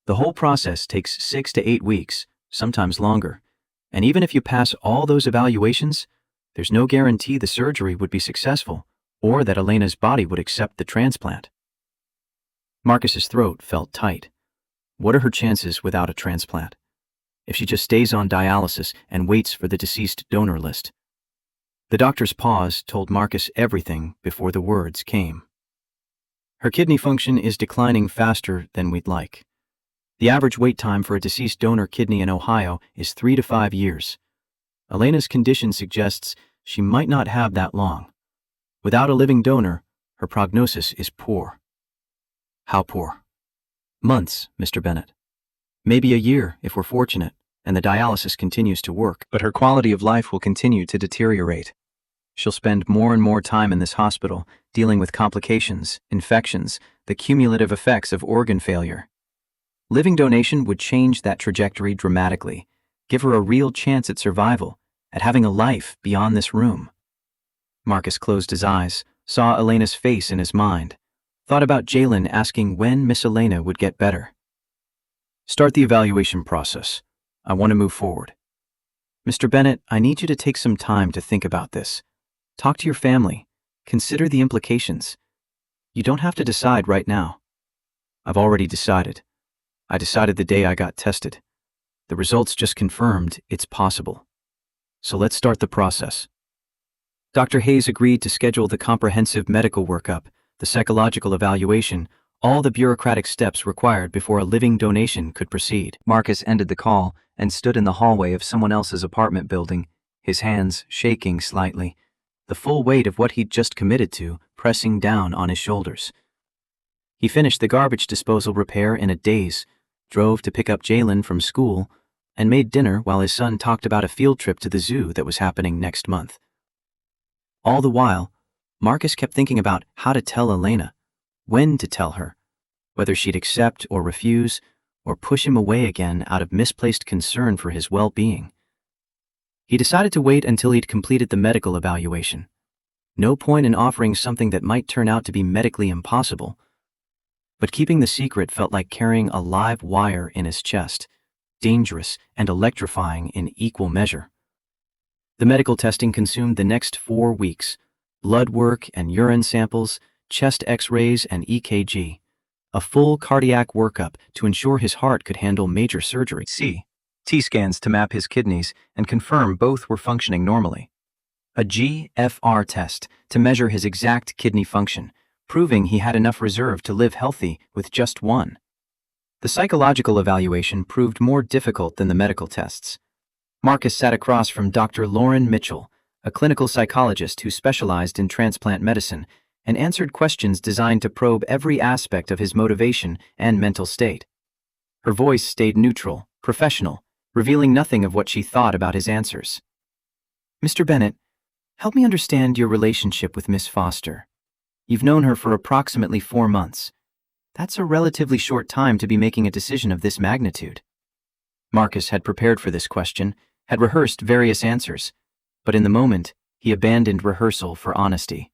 The whole process takes 6 to 8 weeks, sometimes longer, and even if you pass all those evaluations, there's no guarantee the surgery would be successful or that Elena's body would accept the transplant." Marcus's throat felt tight. What are her chances without a transplant? If she just stays on dialysis and waits for the deceased donor list? The doctor's pause told Marcus everything before the words came. "Her kidney function is declining faster than we'd like. The average wait time for a deceased donor kidney in Ohio is 3 to 5 years. Elena's condition suggests she might not have that long. Without a living donor, her prognosis is poor." "How poor?" "Months, Mr. Bennett. Maybe a year if we're fortunate, and the dialysis continues to work. But her quality of life will continue to deteriorate. She'll spend more and more time in this hospital, dealing with complications, infections, the cumulative effects of organ failure. Living donation would change that trajectory dramatically, give her a real chance at survival, at having a life beyond this room." Marcus closed his eyes, saw Elena's face in his mind, thought about Jalen asking when Miss Elena would get better. "Start the evaluation process. I want to move forward. Mr. Bennett, I need you to take some time to think about this. Talk to your family. Consider the implications. You don't have to decide right now." "I've already decided. I decided the day I got tested. The results just confirmed it's possible. So let's start the process." Dr. Hayes agreed to schedule the comprehensive medical workup, the psychological evaluation, all the bureaucratic steps required before a living donation could proceed. Marcus ended the call and stood in the hallway of someone else's apartment building, his hands shaking slightly. the full weight of what he'd just committed to pressing down on his shoulders. He finished the garbage disposal repair in a daze, drove to pick up Jalen from school, and made dinner while his son talked about a field trip to the zoo that was happening next month. All the while, Marcus kept thinking about how to tell Elena, when to tell her, whether she'd accept or refuse, or push him away again out of misplaced concern for his well-being. He decided to wait until he'd completed the medical evaluation. No point in offering something that might turn out to be medically impossible. But keeping the secret felt like carrying a live wire in his chest, dangerous and electrifying in equal measure. The medical testing consumed the next 4 weeks, blood work and urine samples, chest x-rays and EKG, a full cardiac workup to ensure his heart could handle major surgery. CT scans to map his kidneys and confirm both were functioning normally. A GFR test to measure his exact kidney function, proving he had enough reserve to live healthy with just one. The psychological evaluation proved more difficult than the medical tests. Marcus sat across from Dr. Lauren Mitchell, a clinical psychologist who specialized in transplant medicine, and answered questions designed to probe every aspect of his motivation and mental state. Her voice stayed neutral, professional, revealing nothing of what she thought about his answers. "Mr. Bennett, help me understand your relationship with Miss Foster. You've known her for approximately 4 months. That's a relatively short time to be making a decision of this magnitude." Marcus had prepared for this question, had rehearsed various answers, but in the moment, he abandoned rehearsal for honesty.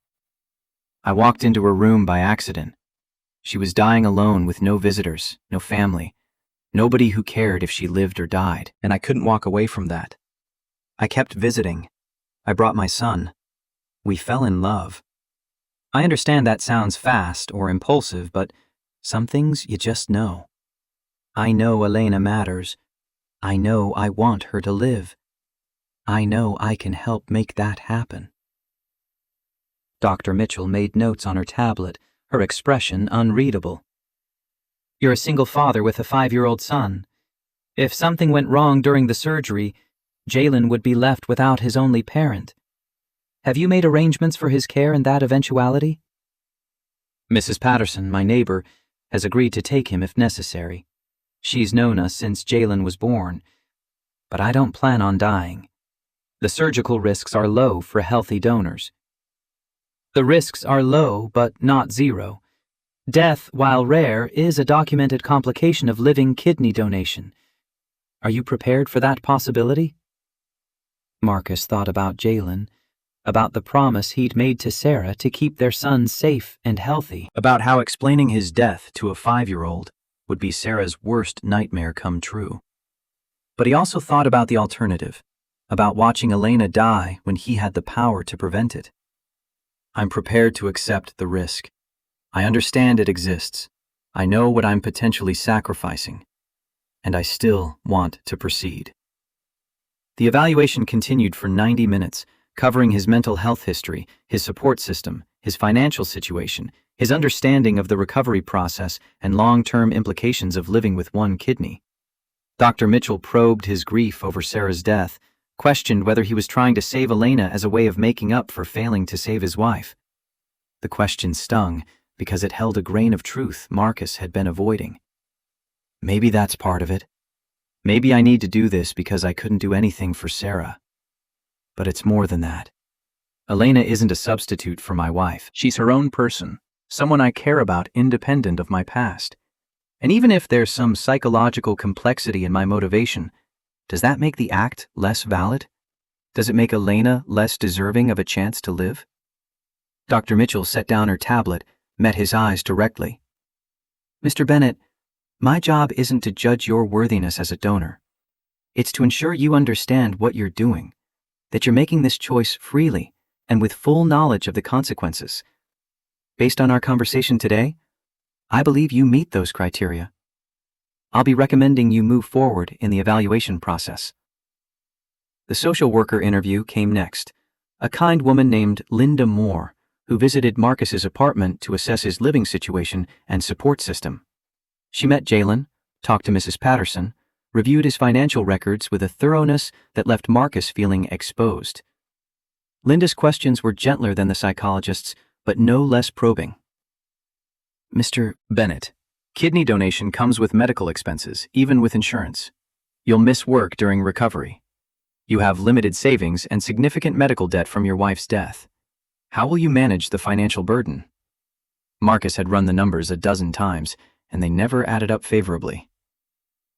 "I walked into her room by accident. She was dying alone with no visitors, no family, nobody who cared if she lived or died, and I couldn't walk away from that. I kept visiting. I brought my son. We fell in love. I understand that sounds fast or impulsive, but some things you just know. I know Elena matters. I know I want her to live. I know I can help make that happen." Dr. Mitchell made notes on her tablet, her expression unreadable. "You're a single father with a 5-year-old son. If something went wrong during the surgery, Jalen would be left without his only parent. Have you made arrangements for his care in that eventuality?" "Mrs. Patterson, my neighbor, has agreed to take him if necessary. She's known us since Jalen was born. But I don't plan on dying. The surgical risks are low for healthy donors." "The risks are low, but not zero. Death, while rare, is a documented complication of living kidney donation. Are you prepared for that possibility?" Marcus thought about Jalen, about the promise he'd made to Sarah to keep their son safe and healthy, about how explaining his death to a 5-year-old would be Sarah's worst nightmare come true. But he also thought about the alternative, about watching Elena die when he had the power to prevent it. "I'm prepared to accept the risk. I understand it exists. I know what I'm potentially sacrificing. And I still want to proceed." The evaluation continued for 90 minutes, covering his mental health history, his support system, his financial situation, his understanding of the recovery process, and long-term implications of living with one kidney. Dr. Mitchell probed his grief over Sarah's death, questioned whether he was trying to save Elena as a way of making up for failing to save his wife. The question stung because it held a grain of truth Marcus had been avoiding. Maybe that's part of it. Maybe I need to do this because I couldn't do anything for Sarah. But it's more than that. Elena isn't a substitute for my wife. She's her own person, someone I care about independent of my past. And even if there's some psychological complexity in my motivation, does that make the act less valid? Does it make Elena less deserving of a chance to live? Dr. Mitchell set down her tablet, met his eyes directly. "Mr. Bennett, my job isn't to judge your worthiness as a donor. It's to ensure you understand what you're doing, that you're making this choice freely and with full knowledge of the consequences. Based on our conversation today, I believe you meet those criteria. I'll be recommending you move forward in the evaluation process." The social worker interview came next, a kind woman named Linda Moore, who visited Marcus's apartment to assess his living situation and support system. She met Jalen, talked to Mrs. Patterson, reviewed his financial records with a thoroughness that left Marcus feeling exposed. Linda's questions were gentler than the psychologist's, but no less probing. Mr. Bennett, kidney donation comes with medical expenses, even with insurance. You'll miss work during recovery. You have limited savings and significant medical debt from your wife's death. How will you manage the financial burden? Marcus had run the numbers a dozen times, and they never added up favorably.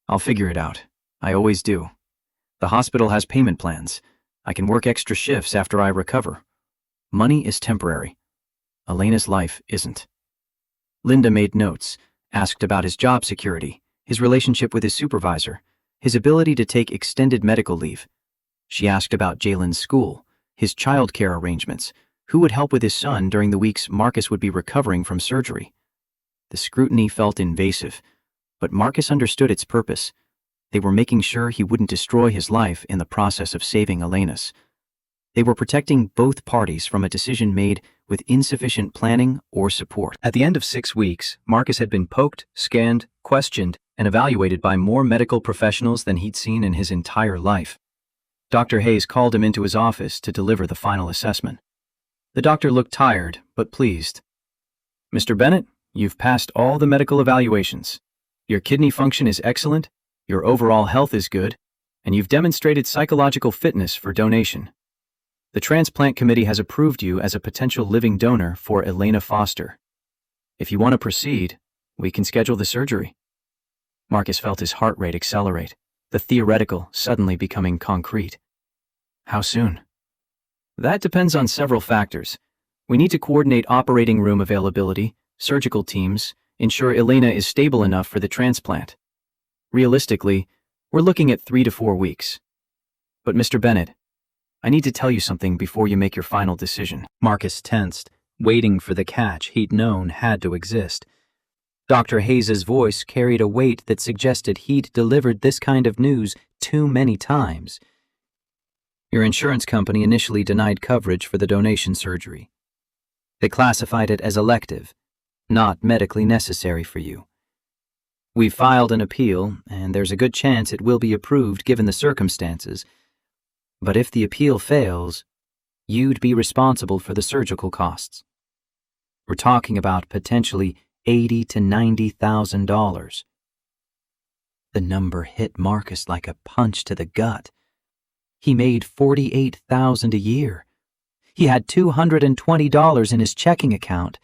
I'll figure it out. I always do. The hospital has payment plans. I can work extra shifts after I recover. Money is temporary. Elena's life isn't. Linda made notes, asked about his job security, his relationship with his supervisor, his ability to take extended medical leave. She asked about Jalen's school, his childcare arrangements, who would help with his son during the weeks Marcus would be recovering from surgery. The scrutiny felt invasive, but Marcus understood its purpose. They were making sure he wouldn't destroy his life in the process of saving Elena's. They were protecting both parties from a decision made with insufficient planning or support. At the end of 6 weeks, Marcus had been poked, scanned, questioned, and evaluated by more medical professionals than he'd seen in his entire life. Dr. Hayes called him into his office to deliver the final assessment. The doctor looked tired, but pleased. Mr. Bennett, you've passed all the medical evaluations. Your kidney function is excellent, your overall health is good, and you've demonstrated psychological fitness for donation. The transplant committee has approved you as a potential living donor for Elena Foster. If you want to proceed, we can schedule the surgery. Marcus felt his heart rate accelerate, the theoretical suddenly becoming concrete. How soon? That depends on several factors. We need to coordinate operating room availability, surgical teams, ensure Elena is stable enough for the transplant. Realistically, we're looking at 3 to 4 weeks. But Mr. Bennett, I need to tell you something before you make your final decision. Marcus tensed, waiting for the catch he'd known had to exist. Dr. Hayes's voice carried a weight that suggested he'd delivered this kind of news too many times. Your insurance company initially denied coverage for the donation surgery. They classified it as elective, not medically necessary for you. We filed an appeal, and there's a good chance it will be approved given the circumstances. But if the appeal fails, you'd be responsible for the surgical costs. We're talking about potentially $80,000 to $90,000. The number hit Marcus like a punch to the gut. He made $48,000 a year. He had $220 in his checking account.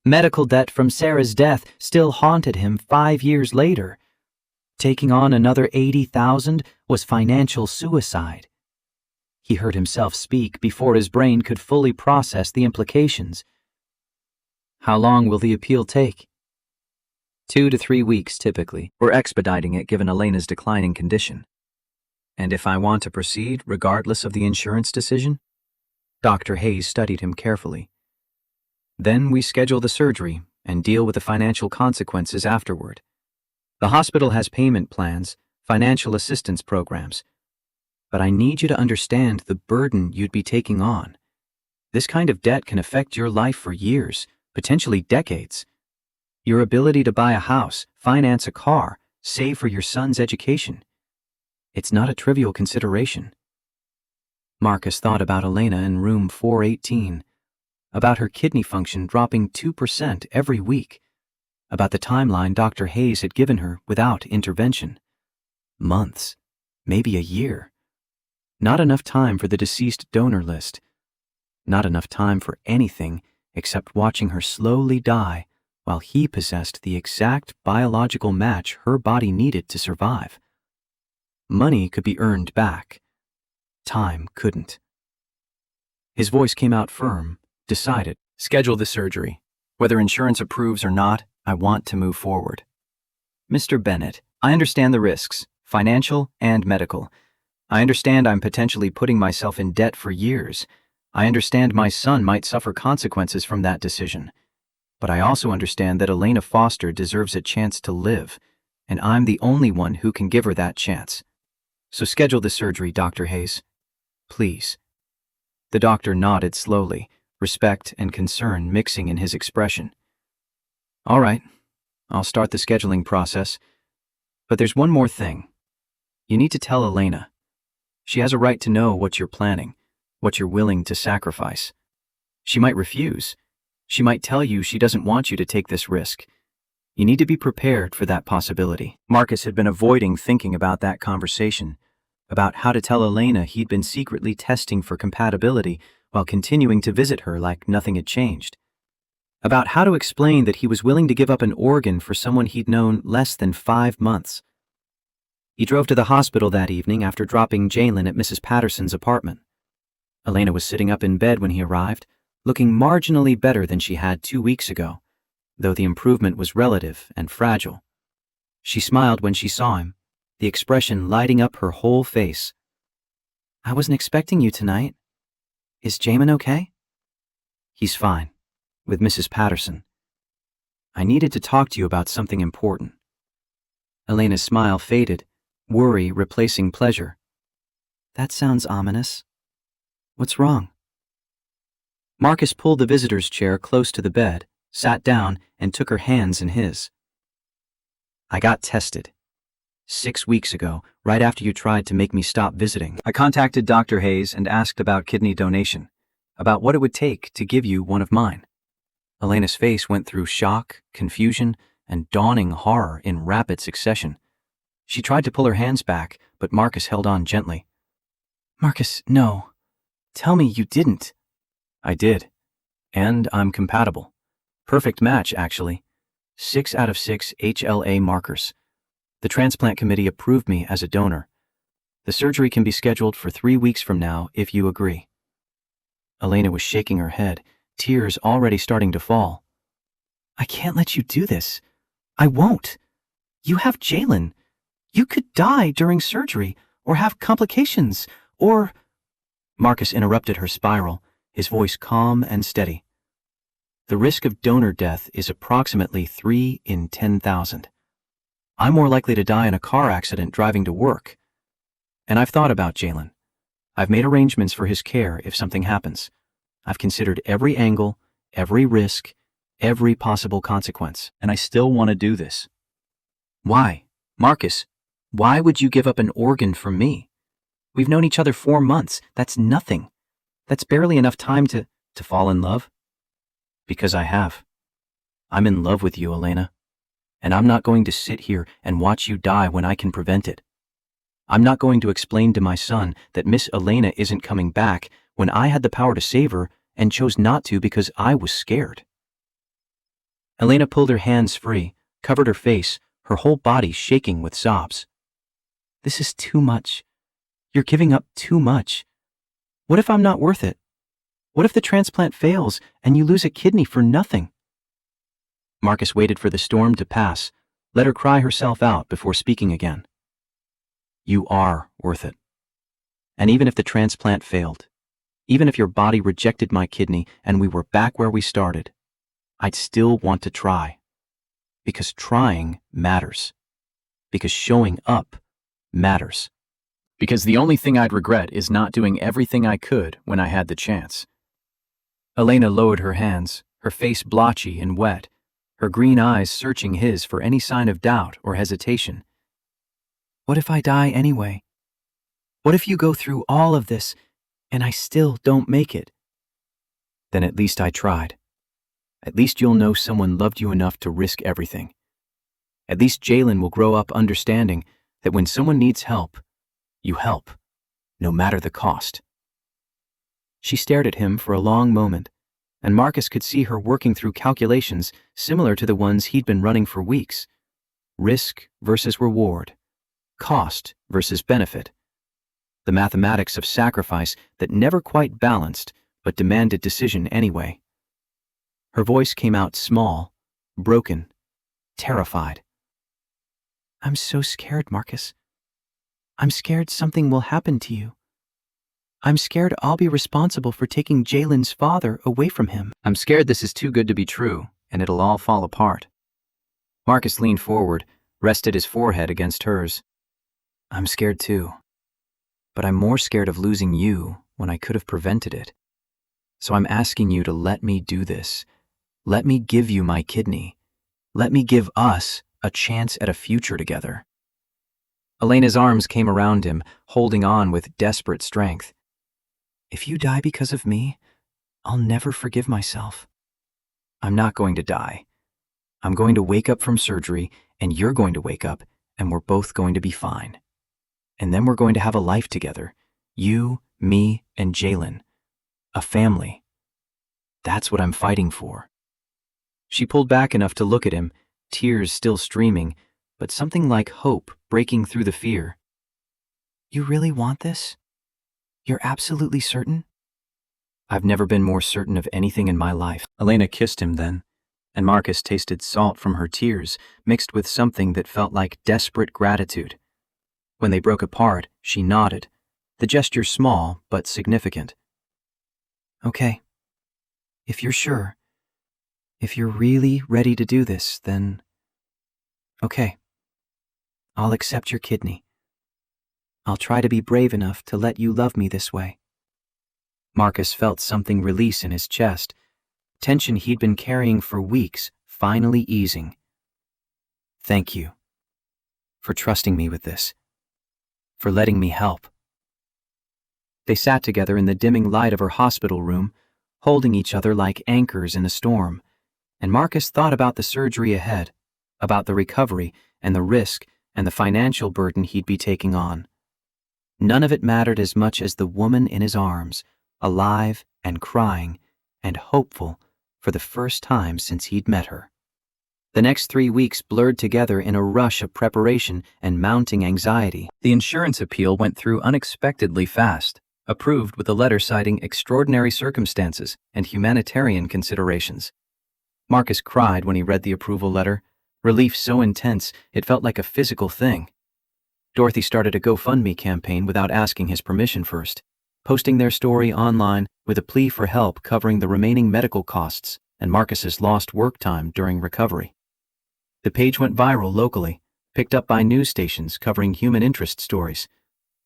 Medical debt from Sarah's death still haunted him 5 years later. Taking on another $80,000 was financial suicide. He heard himself speak before his brain could fully process the implications. How long will the appeal take? 2 to 3 weeks, typically. We're expediting it given Elena's declining condition. And if I want to proceed, regardless of the insurance decision? Dr. Hayes studied him carefully. Then we schedule the surgery and deal with the financial consequences afterward. The hospital has payment plans, financial assistance programs. But I need you to understand the burden you'd be taking on. This kind of debt can affect your life for years, potentially decades. Your ability to buy a house, finance a car, save for your son's education. It's not a trivial consideration. Marcus thought about Elena in room 418, about her kidney function dropping 2% every week, about the timeline Dr. Hayes had given her without intervention. Months, maybe a year. Not enough time for the deceased donor list. Not enough time for anything except watching her slowly die while he possessed the exact biological match her body needed to survive. Money could be earned back. Time couldn't. His voice came out firm, decided. Schedule the surgery. Whether insurance approves or not, I want to move forward. Mr. Bennett, I understand the risks, financial and medical. I understand I'm potentially putting myself in debt for years. I understand my son might suffer consequences from that decision. But I also understand that Elena Foster deserves a chance to live, and I'm the only one who can give her that chance. So schedule the surgery, Dr. Hayes. Please. The doctor nodded slowly, respect and concern mixing in his expression. All right, I'll start the scheduling process. But there's one more thing. You need to tell Elena. She has a right to know what you're planning, what you're willing to sacrifice. She might refuse. She might tell you she doesn't want you to take this risk. You need to be prepared for that possibility. Marcus had been avoiding thinking about that conversation, about how to tell Elena he'd been secretly testing for compatibility while continuing to visit her like nothing had changed, about how to explain that he was willing to give up an organ for someone he'd known less than 5 months. He drove to the hospital that evening after dropping Jalen at Mrs. Patterson's apartment. Elena was sitting up in bed when he arrived, looking marginally better than she had 2 weeks ago, though the improvement was relative and fragile. She smiled when she saw him, the expression lighting up her whole face. "I wasn't expecting you tonight. Is Jamin okay?" "He's fine, with Mrs. Patterson. I needed to talk to you about something important." Elena's smile faded, worry replacing pleasure. "That sounds ominous. What's wrong?" Marcus pulled the visitor's chair close to the bed, sat down, and took her hands in his. "I got tested 6 weeks ago, right after you tried to make me stop visiting. I contacted Dr. Hayes and asked about kidney donation, about what it would take to give you one of mine." Elena's face went through shock, confusion, and dawning horror in rapid succession. She tried to pull her hands back, but Marcus held on gently. "Marcus, no. Tell me you didn't." "I did. And I'm compatible. Perfect match, actually. 6 out of 6 HLA markers. The transplant committee approved me as a donor. The surgery can be scheduled for 3 weeks from now if you agree." Elena was shaking her head, tears already starting to fall. "I can't let you do this. I won't. You have Jalen. You could die during surgery, or have complications, or—" Marcus interrupted her spiral, his voice calm and steady. "The risk of donor death is approximately 3 in 10,000. I'm more likely to die in a car accident driving to work. And I've thought about Jalen. I've made arrangements for his care if something happens. I've considered every angle, every risk, every possible consequence, and I still want to do this." "Why? Marcus, why would you give up an organ for me? We've known each other 4 months. That's nothing. That's barely enough time to fall in love." "Because I have. I'm in love with you, Elena. And I'm not going to sit here and watch you die when I can prevent it. I'm not going to explain to my son that Miss Elena isn't coming back when I had the power to save her and chose not to because I was scared." Elena pulled her hands free, covered her face, her whole body shaking with sobs. "This is too much. You're giving up too much. What if I'm not worth it? What if the transplant fails and you lose a kidney for nothing?" Marcus waited for the storm to pass, let her cry herself out before speaking again. "You are worth it. And even if the transplant failed, even if your body rejected my kidney and we were back where we started, I'd still want to try. Because trying matters. Because showing up matters. Because the only thing I'd regret is not doing everything I could when I had the chance." Elena lowered her hands, her face blotchy and wet, her green eyes searching his for any sign of doubt or hesitation. "What if I die anyway? What if you go through all of this and I still don't make it?" "Then at least I tried. At least you'll know someone loved you enough to risk everything. At least Jalen will grow up understanding that when someone needs help, you help, no matter the cost." She stared at him for a long moment, and Marcus could see her working through calculations similar to the ones he'd been running for weeks. Risk versus reward. Cost versus benefit. The mathematics of sacrifice that never quite balanced, but demanded decision anyway. Her voice came out small, broken, terrified. "I'm so scared, Marcus. I'm scared something will happen to you. I'm scared I'll be responsible for taking Jalen's father away from him. I'm scared this is too good to be true, and it'll all fall apart." Marcus leaned forward, rested his forehead against hers. "I'm scared too. But I'm more scared of losing you when I could have prevented it. So I'm asking you to let me do this. Let me give you my kidney. Let me give us a chance at a future together." Elena's arms came around him, holding on with desperate strength. If you die because of me, I'll never forgive myself. I'm not going to die. I'm going to wake up from surgery, and you're going to wake up, and we're both going to be fine. And then we're going to have a life together. You, me, and Jalen. A family. That's what I'm fighting for. She pulled back enough to look at him, tears still streaming, but something like hope breaking through the fear. You really want this? You're absolutely certain? I've never been more certain of anything in my life. Elena kissed him then, and Marcus tasted salt from her tears, mixed with something that felt like desperate gratitude. When they broke apart, she nodded, the gesture small but significant. Okay. If you're sure, if you're really ready to do this, then okay. I'll accept your kidney. I'll try to be brave enough to let you love me this way. Marcus felt something release in his chest, tension he'd been carrying for weeks finally easing. Thank you for trusting me with this, for letting me help. They sat together in the dimming light of her hospital room, holding each other like anchors in a storm, and Marcus thought about the surgery ahead, about the recovery and the risk and the financial burden he'd be taking on. None of it mattered as much as the woman in his arms, alive and crying and hopeful for the first time since he'd met her. The next 3 weeks blurred together in a rush of preparation and mounting anxiety. The insurance appeal went through unexpectedly fast, approved with a letter citing extraordinary circumstances and humanitarian considerations. Marcus cried when he read the approval letter, relief so intense it felt like a physical thing. Dorothy started a GoFundMe campaign without asking his permission first, posting their story online with a plea for help covering the remaining medical costs and Marcus's lost work time during recovery. The page went viral locally, picked up by news stations covering human interest stories.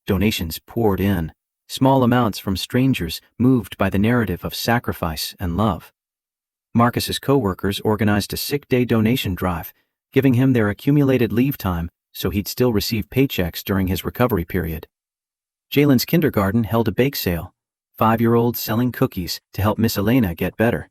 Donations poured in, small amounts from strangers moved by the narrative of sacrifice and love. Marcus's co-workers organized a sick day donation drive, giving him their accumulated leave time so he'd still receive paychecks during his recovery period. Jalen's kindergarten held a bake sale, 5-year-olds selling cookies to help Miss Elena get better.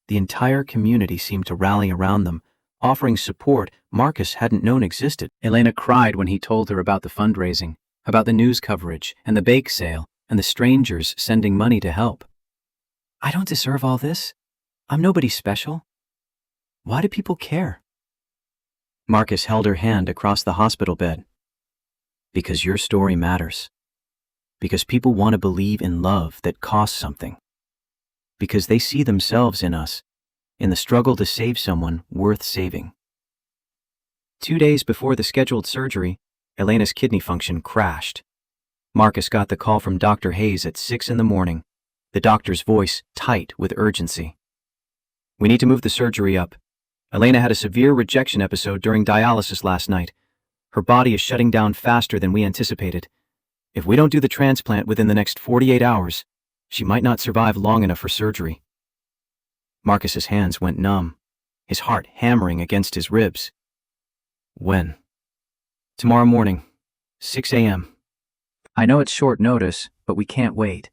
The entire community seemed to rally around them, offering support Marcus hadn't known existed. Elena cried when he told her about the fundraising, about the news coverage and the bake sale and the strangers sending money to help. I don't deserve all this. I'm nobody special. Why do people care? Marcus held her hand across the hospital bed. Because your story matters. Because people want to believe in love that costs something. Because they see themselves in us, in the struggle to save someone worth saving. 2 days before the scheduled surgery, Elena's kidney function crashed. Marcus got the call from Dr. Hayes at 6 a.m, the doctor's voice tight with urgency. We need to move the surgery up. Elena had a severe rejection episode during dialysis last night. Her body is shutting down faster than we anticipated. If we don't do the transplant within the next 48 hours, she might not survive long enough for surgery. Marcus's hands went numb, his heart hammering against his ribs. When? Tomorrow morning, 6 a.m. I know it's short notice, but we can't wait.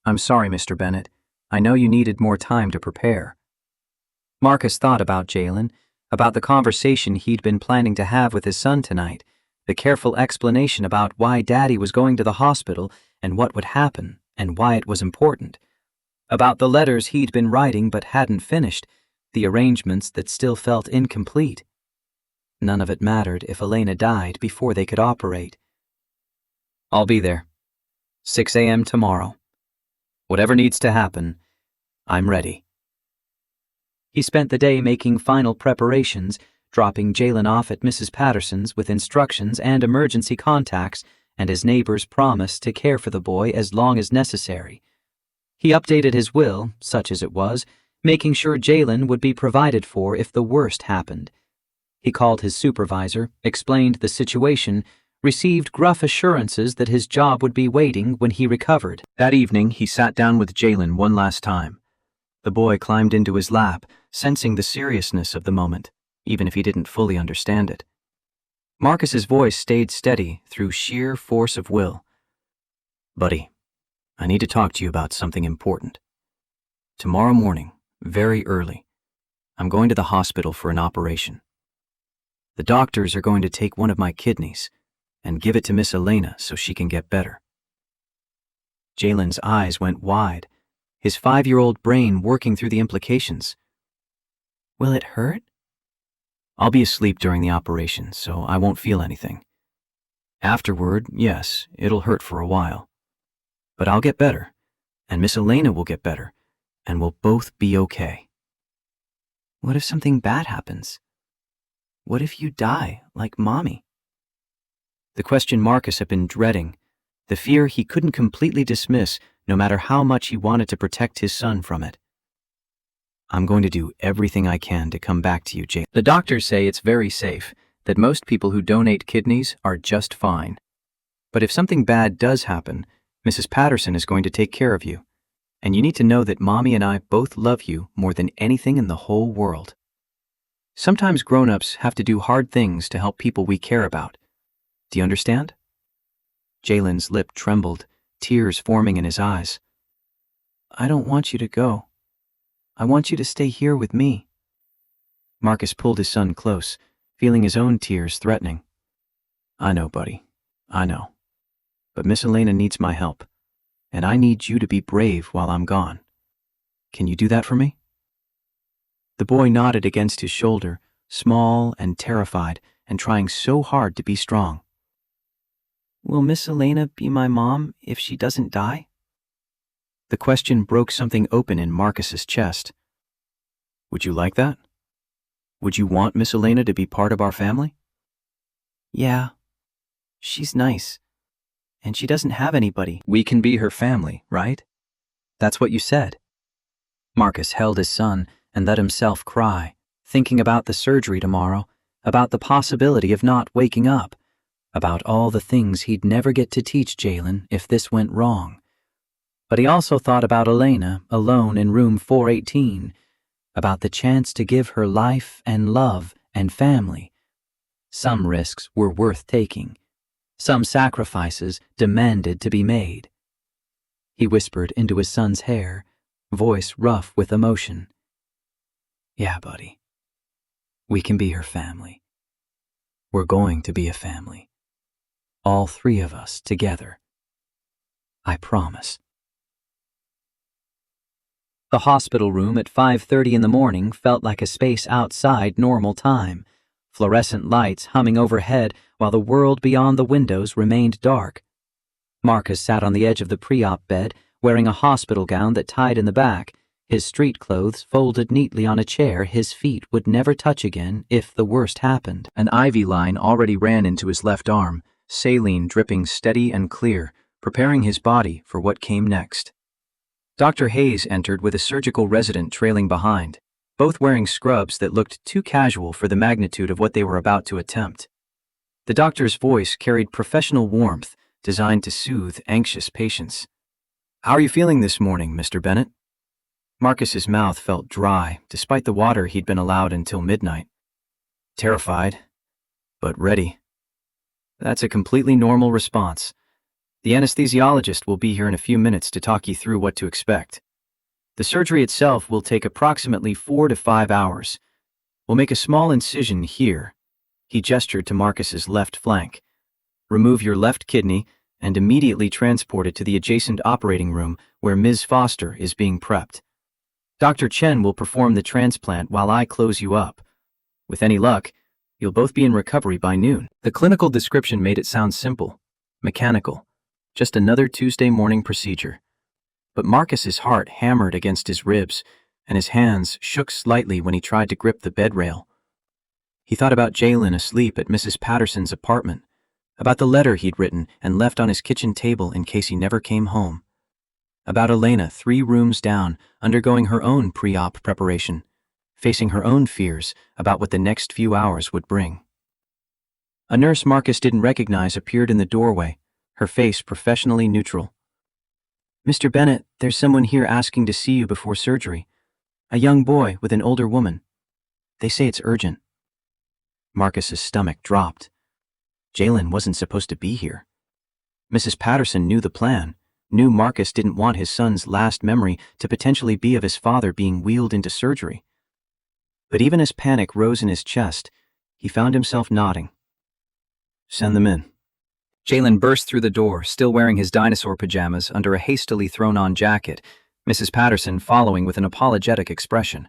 I'm sorry, Mr. Bennett. I know you needed more time to prepare. Marcus thought about Jalen, about the conversation he'd been planning to have with his son tonight, the careful explanation about why Daddy was going to the hospital and what would happen and why it was important, about the letters he'd been writing but hadn't finished, the arrangements that still felt incomplete. None of it mattered if Elena died before they could operate. I'll be there. 6 a.m. tomorrow. Whatever needs to happen, I'm ready. He spent the day making final preparations, dropping Jalen off at Mrs. Patterson's with instructions and emergency contacts and his neighbor's promise to care for the boy as long as necessary. He updated his will, such as it was, making sure Jalen would be provided for if the worst happened. He called his supervisor, explained the situation, received gruff assurances that his job would be waiting when he recovered. That evening, he sat down with Jalen one last time. The boy climbed into his lap, sensing the seriousness of the moment, even if he didn't fully understand it. Marcus's voice stayed steady through sheer force of will. Buddy, I need to talk to you about something important. Tomorrow morning, very early, I'm going to the hospital for an operation. The doctors are going to take one of my kidneys and give it to Miss Elena so she can get better. Jalen's eyes went wide, his 5-year-old brain working through the implications. Will it hurt? I'll be asleep during the operation, so I won't feel anything. Afterward, yes, it'll hurt for a while. But I'll get better, and Miss Elena will get better, and we'll both be okay. What if something bad happens? What if you die, like Mommy? The question Marcus had been dreading, the fear he couldn't completely dismiss no matter how much he wanted to protect his son from it. I'm going to do everything I can to come back to you, Jay. The doctors say it's very safe, that most people who donate kidneys are just fine. But if something bad does happen, Mrs. Patterson is going to take care of you. And you need to know that Mommy and I both love you more than anything in the whole world. Sometimes grown-ups have to do hard things to help people we care about. Do you understand? Jalen's lip trembled, tears forming in his eyes. I don't want you to go. I want you to stay here with me. Marcus pulled his son close, feeling his own tears threatening. I know, buddy. I know. But Miss Elena needs my help, and I need you to be brave while I'm gone. Can you do that for me? The boy nodded against his shoulder, small and terrified, and trying so hard to be strong. Will Miss Elena be my mom if she doesn't die? The question broke something open in Marcus's chest. Would you like that? Would you want Miss Elena to be part of our family? Yeah. She's nice. And she doesn't have anybody. We can be her family, right? That's what you said. Marcus held his son and let himself cry, thinking about the surgery tomorrow, about the possibility of not waking up, about all the things he'd never get to teach Jalen if this went wrong. But he also thought about Elena alone in room 418, about the chance to give her life and love and family. Some risks were worth taking. Some sacrifices demanded to be made. He whispered into his son's hair, voice rough with emotion. Yeah, buddy. We can be her family. We're going to be a family. All 3 of us together. I promise. The hospital room at 5:30 in the morning felt like a space outside normal time, fluorescent lights humming overhead while the world beyond the windows remained dark. Marcus sat on the edge of the pre-op bed, wearing a hospital gown that tied in the back, his street clothes folded neatly on a chair his feet would never touch again if the worst happened. An IV line already ran into his left arm, saline dripping steady and clear, preparing his body for what came next. Dr. Hayes entered with a surgical resident trailing behind, both wearing scrubs that looked too casual for the magnitude of what they were about to attempt. The doctor's voice carried professional warmth, designed to soothe anxious patients. How are you feeling this morning, Mr. Bennett? Marcus's mouth felt dry, despite the water he'd been allowed until midnight. Terrified, but ready. That's a completely normal response. The anesthesiologist will be here in a few minutes to talk you through what to expect. The surgery itself will take approximately 4 to 5 hours. We'll make a small incision here. He gestured to Marcus's left flank. Remove your left kidney and immediately transport it to the adjacent operating room where Ms. Foster is being prepped. Dr. Chen will perform the transplant while I close you up. With any luck, you'll both be in recovery by noon. The clinical description made it sound simple, mechanical. Just another Tuesday morning procedure. But Marcus's heart hammered against his ribs, and his hands shook slightly when he tried to grip the bed rail. He thought about Jalen asleep at Mrs. Patterson's apartment, about the letter he'd written and left on his kitchen table in case he never came home, about Elena 3 rooms down, undergoing her own pre-op preparation, facing her own fears about what the next few hours would bring. A nurse Marcus didn't recognize appeared in the doorway, her face professionally neutral. Mr. Bennett, there's someone here asking to see you before surgery. A young boy with an older woman. They say it's urgent. Marcus's stomach dropped. Jalen wasn't supposed to be here. Mrs. Patterson knew the plan. knew Marcus didn't want his son's last memory to potentially be of his father being wheeled into surgery. But even as panic rose in his chest, he found himself nodding. "Send them in." Jalen burst through the door, still wearing his dinosaur pajamas under a hastily thrown-on jacket, Mrs. Patterson following with an apologetic expression.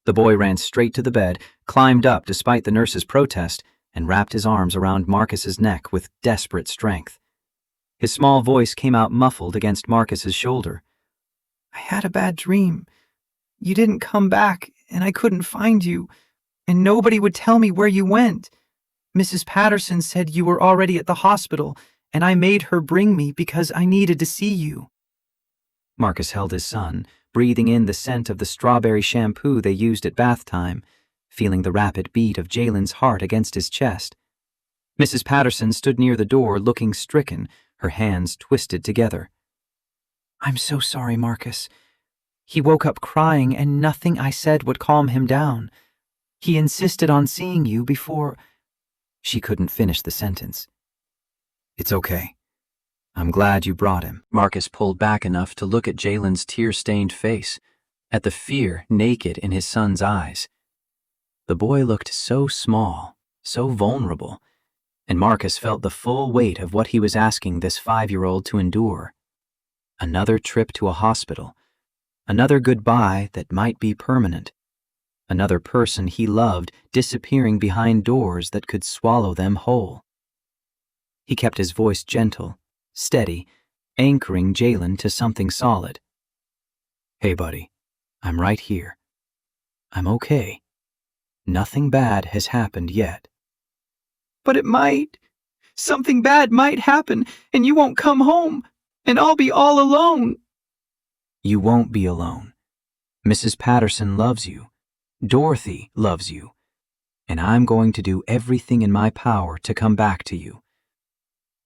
The boy ran straight to the bed, climbed up despite the nurse's protest, and wrapped his arms around Marcus's neck with desperate strength. His small voice came out muffled against Marcus's shoulder. "I had a bad dream. You didn't come back, and I couldn't find you, and nobody would tell me where you went. Mrs. Patterson said you were already at the hospital, and I made her bring me because I needed to see you." Marcus held his son, breathing in the scent of the strawberry shampoo they used at bath time, feeling the rapid beat of Jalen's heart against his chest. Mrs. Patterson stood near the door, looking stricken, her hands twisted together. "I'm so sorry, Marcus. He woke up crying, and nothing I said would calm him down. He insisted on seeing you before—" She couldn't finish the sentence. "It's okay. I'm glad you brought him." Marcus pulled back enough to look at Jalen's tear-stained face, at the fear naked in his son's eyes. The boy looked so small, so vulnerable, and Marcus felt the full weight of what he was asking this 5-year-old to endure. Another trip to a hospital, another goodbye that might be permanent, another person he loved disappearing behind doors that could swallow them whole. He kept his voice gentle, steady, anchoring Jalen to something solid. "Hey, buddy, I'm right here. I'm okay. Nothing bad has happened yet." "But it might. Something bad might happen, and you won't come home, and I'll be all alone." "You won't be alone. Mrs. Patterson loves you. Dorothy loves you. And I'm going to do everything in my power to come back to you.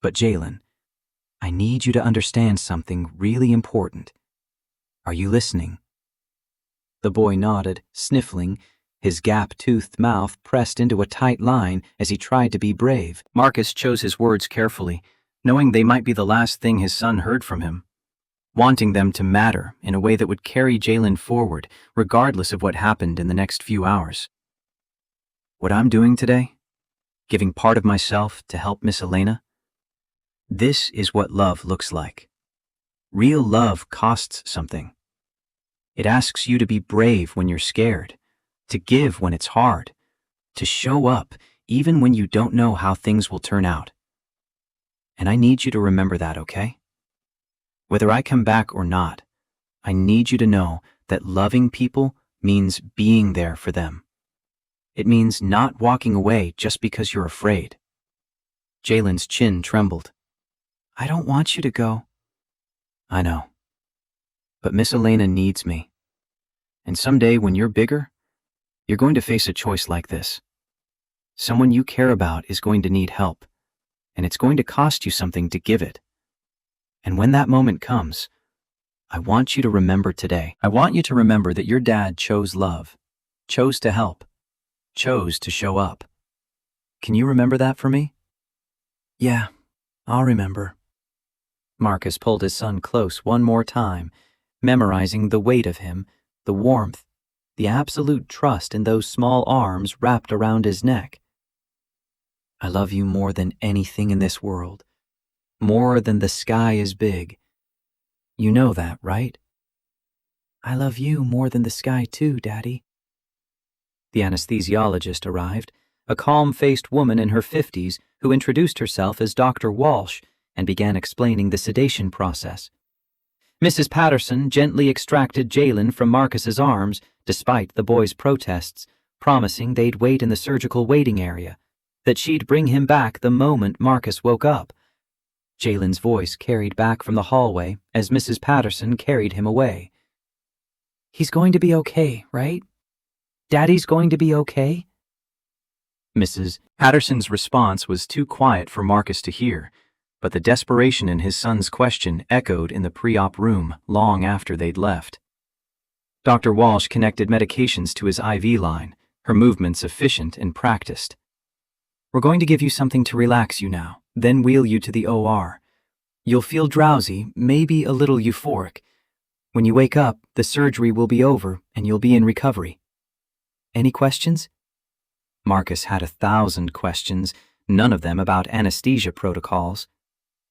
But Jalen, I need you to understand something really important. Are you listening?" The boy nodded, sniffling, his gap-toothed mouth pressed into a tight line as he tried to be brave. Marcus chose his words carefully, knowing they might be the last thing his son heard from him, wanting them to matter in a way that would carry Jalen forward, regardless of what happened in the next few hours. "What I'm doing today? Giving part of myself to help Miss Elena? This is what love looks like. Real love costs something. It asks you to be brave when you're scared, to give when it's hard, to show up even when you don't know how things will turn out. And I need you to remember that, okay? Whether I come back or not, I need you to know that loving people means being there for them. It means not walking away just because you're afraid." Jalen's chin trembled. "I don't want you to go." "I know. But Miss Elena needs me. And someday when you're bigger, you're going to face a choice like this. Someone you care about is going to need help, and it's going to cost you something to give it. And when that moment comes, I want you to remember today. I want you to remember that your dad chose love, chose to help, chose to show up. Can you remember that for me?" "Yeah, I'll remember." Marcus pulled his son close one more time, memorizing the weight of him, the warmth, the absolute trust in those small arms wrapped around his neck. "I love you more than anything in this world, more than the sky is big. You know that, right?" "I love you more than the sky too, Daddy." The anesthesiologist arrived, a calm-faced woman in her 50s who introduced herself as Dr. Walsh and began explaining the sedation process. Mrs. Patterson gently extracted Jalen from Marcus's arms, despite the boy's protests, promising they'd wait in the surgical waiting area, that she'd bring him back the moment Marcus woke up. Jalen's voice carried back from the hallway as Mrs. Patterson carried him away. "He's going to be okay, right? Daddy's going to be okay?" Mrs. Patterson's response was too quiet for Marcus to hear, but the desperation in his son's question echoed in the pre-op room long after they'd left. Dr. Walsh connected medications to his IV line, her movements efficient and practiced. "We're going to give you something to relax you now, then wheel you to the OR. You'll feel drowsy, maybe a little euphoric. When you wake up, the surgery will be over and you'll be in recovery. Any questions? Marcus had 1,000 questions, none of them about anesthesia protocols.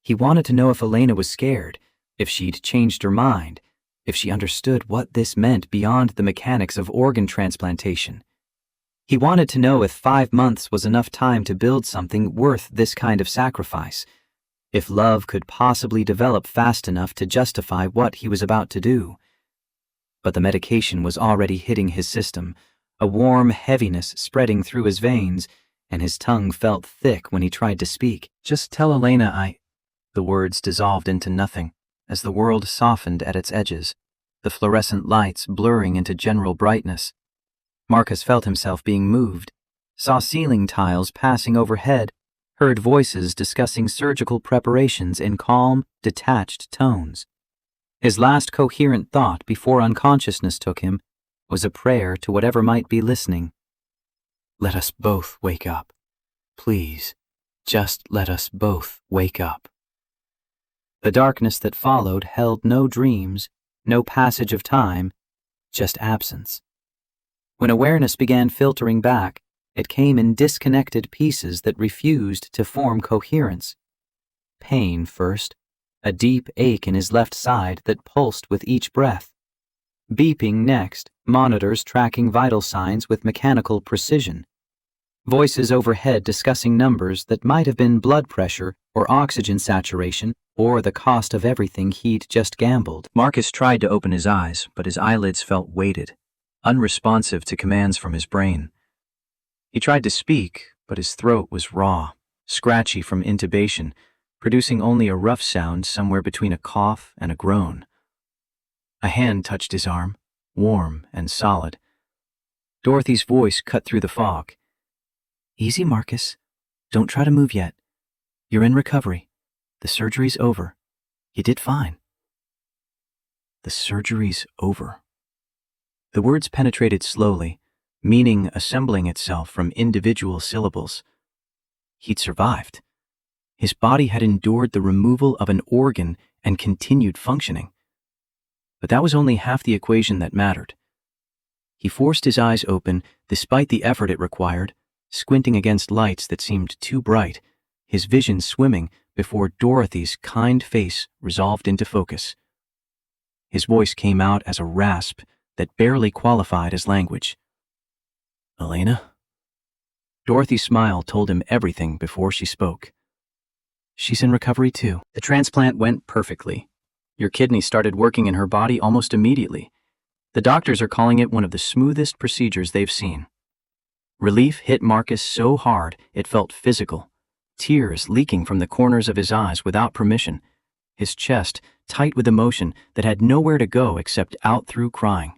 He wanted to know if Elena was scared, if she'd changed her mind, if she understood what this meant beyond the mechanics of organ transplantation. He wanted to know if 5 months was enough time to build something worth this kind of sacrifice, if love could possibly develop fast enough to justify what he was about to do. But the medication was already hitting his system, a warm heaviness spreading through his veins, and his tongue felt thick when he tried to speak. Just tell Elena The words dissolved into nothing as the world softened at its edges, the fluorescent lights blurring into general brightness. Marcus felt himself being moved, saw ceiling tiles passing overhead, heard voices discussing surgical preparations in calm, detached tones. His last coherent thought before unconsciousness took him was a prayer to whatever might be listening. Let us both wake up. Please, just let us both wake up. The darkness that followed held no dreams, no passage of time, just absence. When awareness began filtering back, it came in disconnected pieces that refused to form coherence. Pain first, a deep ache in his left side that pulsed with each breath. Beeping next, monitors tracking vital signs with mechanical precision. Voices overhead discussing numbers that might have been blood pressure or oxygen saturation or the cost of everything he'd just gambled. Marcus tried to open his eyes, but his eyelids felt weighted, unresponsive to commands from his brain. He tried to speak, but his throat was raw, scratchy from intubation, producing only a rough sound somewhere between a cough and a groan. A hand touched his arm, warm and solid. Dorothy's voice cut through the fog. Easy, Marcus. Don't try to move yet. You're in recovery. The surgery's over. You did fine. The surgery's over. The words penetrated slowly, meaning assembling itself from individual syllables. He'd survived. His body had endured the removal of an organ and continued functioning. But that was only half the equation that mattered. He forced his eyes open, despite the effort it required, squinting against lights that seemed too bright, his vision swimming before Dorothy's kind face resolved into focus. His voice came out as a rasp that barely qualified as language. Elena? Dorothy's smile told him everything before she spoke. She's in recovery too. The transplant went perfectly. Your kidney started working in her body almost immediately. The doctors are calling it one of the smoothest procedures they've seen. Relief hit Marcus so hard it felt physical, tears leaking from the corners of his eyes without permission, his chest tight with emotion that had nowhere to go except out through crying.